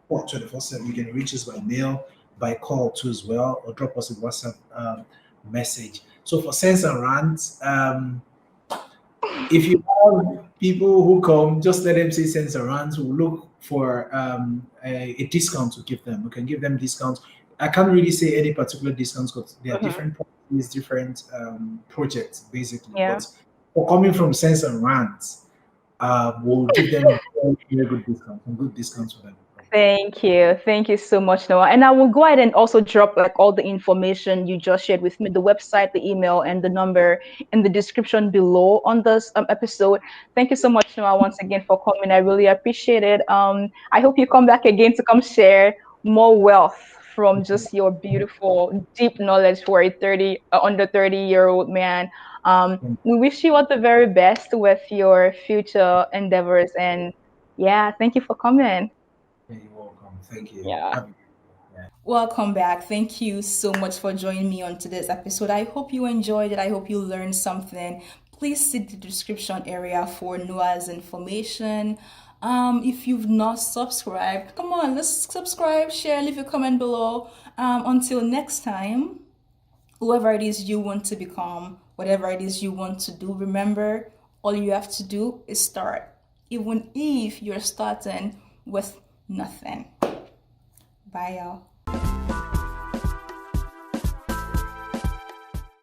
24/7. You can reach us by mail, by call too as well, or drop us a WhatsApp message. So for Sense and Rants, if you have people who come, just let them say Sense around. We'll look for a discount to give them. We can give them discounts. I can't really say any particular discounts because they are Mhm. different properties, different projects, basically. Yeah. But for coming from Sense and Rants, we'll give them very, very good discounts, some good discounts for them. Thank you. Thank you so much, Noah. And I will go ahead and also drop like all the information you just shared with me, the website, the email, and the number in the description below on this episode. Thank you so much, Noah, once again for coming. I really appreciate it. I hope you come back again to come share more wealth from just your beautiful, deep knowledge for a under 30-year-old man. We wish you all the very best with your future endeavors. And yeah, thank you for coming. Yeah, you're welcome. Thank you. Yeah. Have a yeah. Welcome back. Thank you so much for joining me on today's episode. I hope you enjoyed it. I hope you learned something. Please see the description area for Noah's information. If you've not subscribed, come on, let's subscribe, share, leave a comment below. Until next time, whoever it is you want to become, whatever it is you want to do, remember, all you have to do is start. Even if you're starting with nothing. Bye, y'all.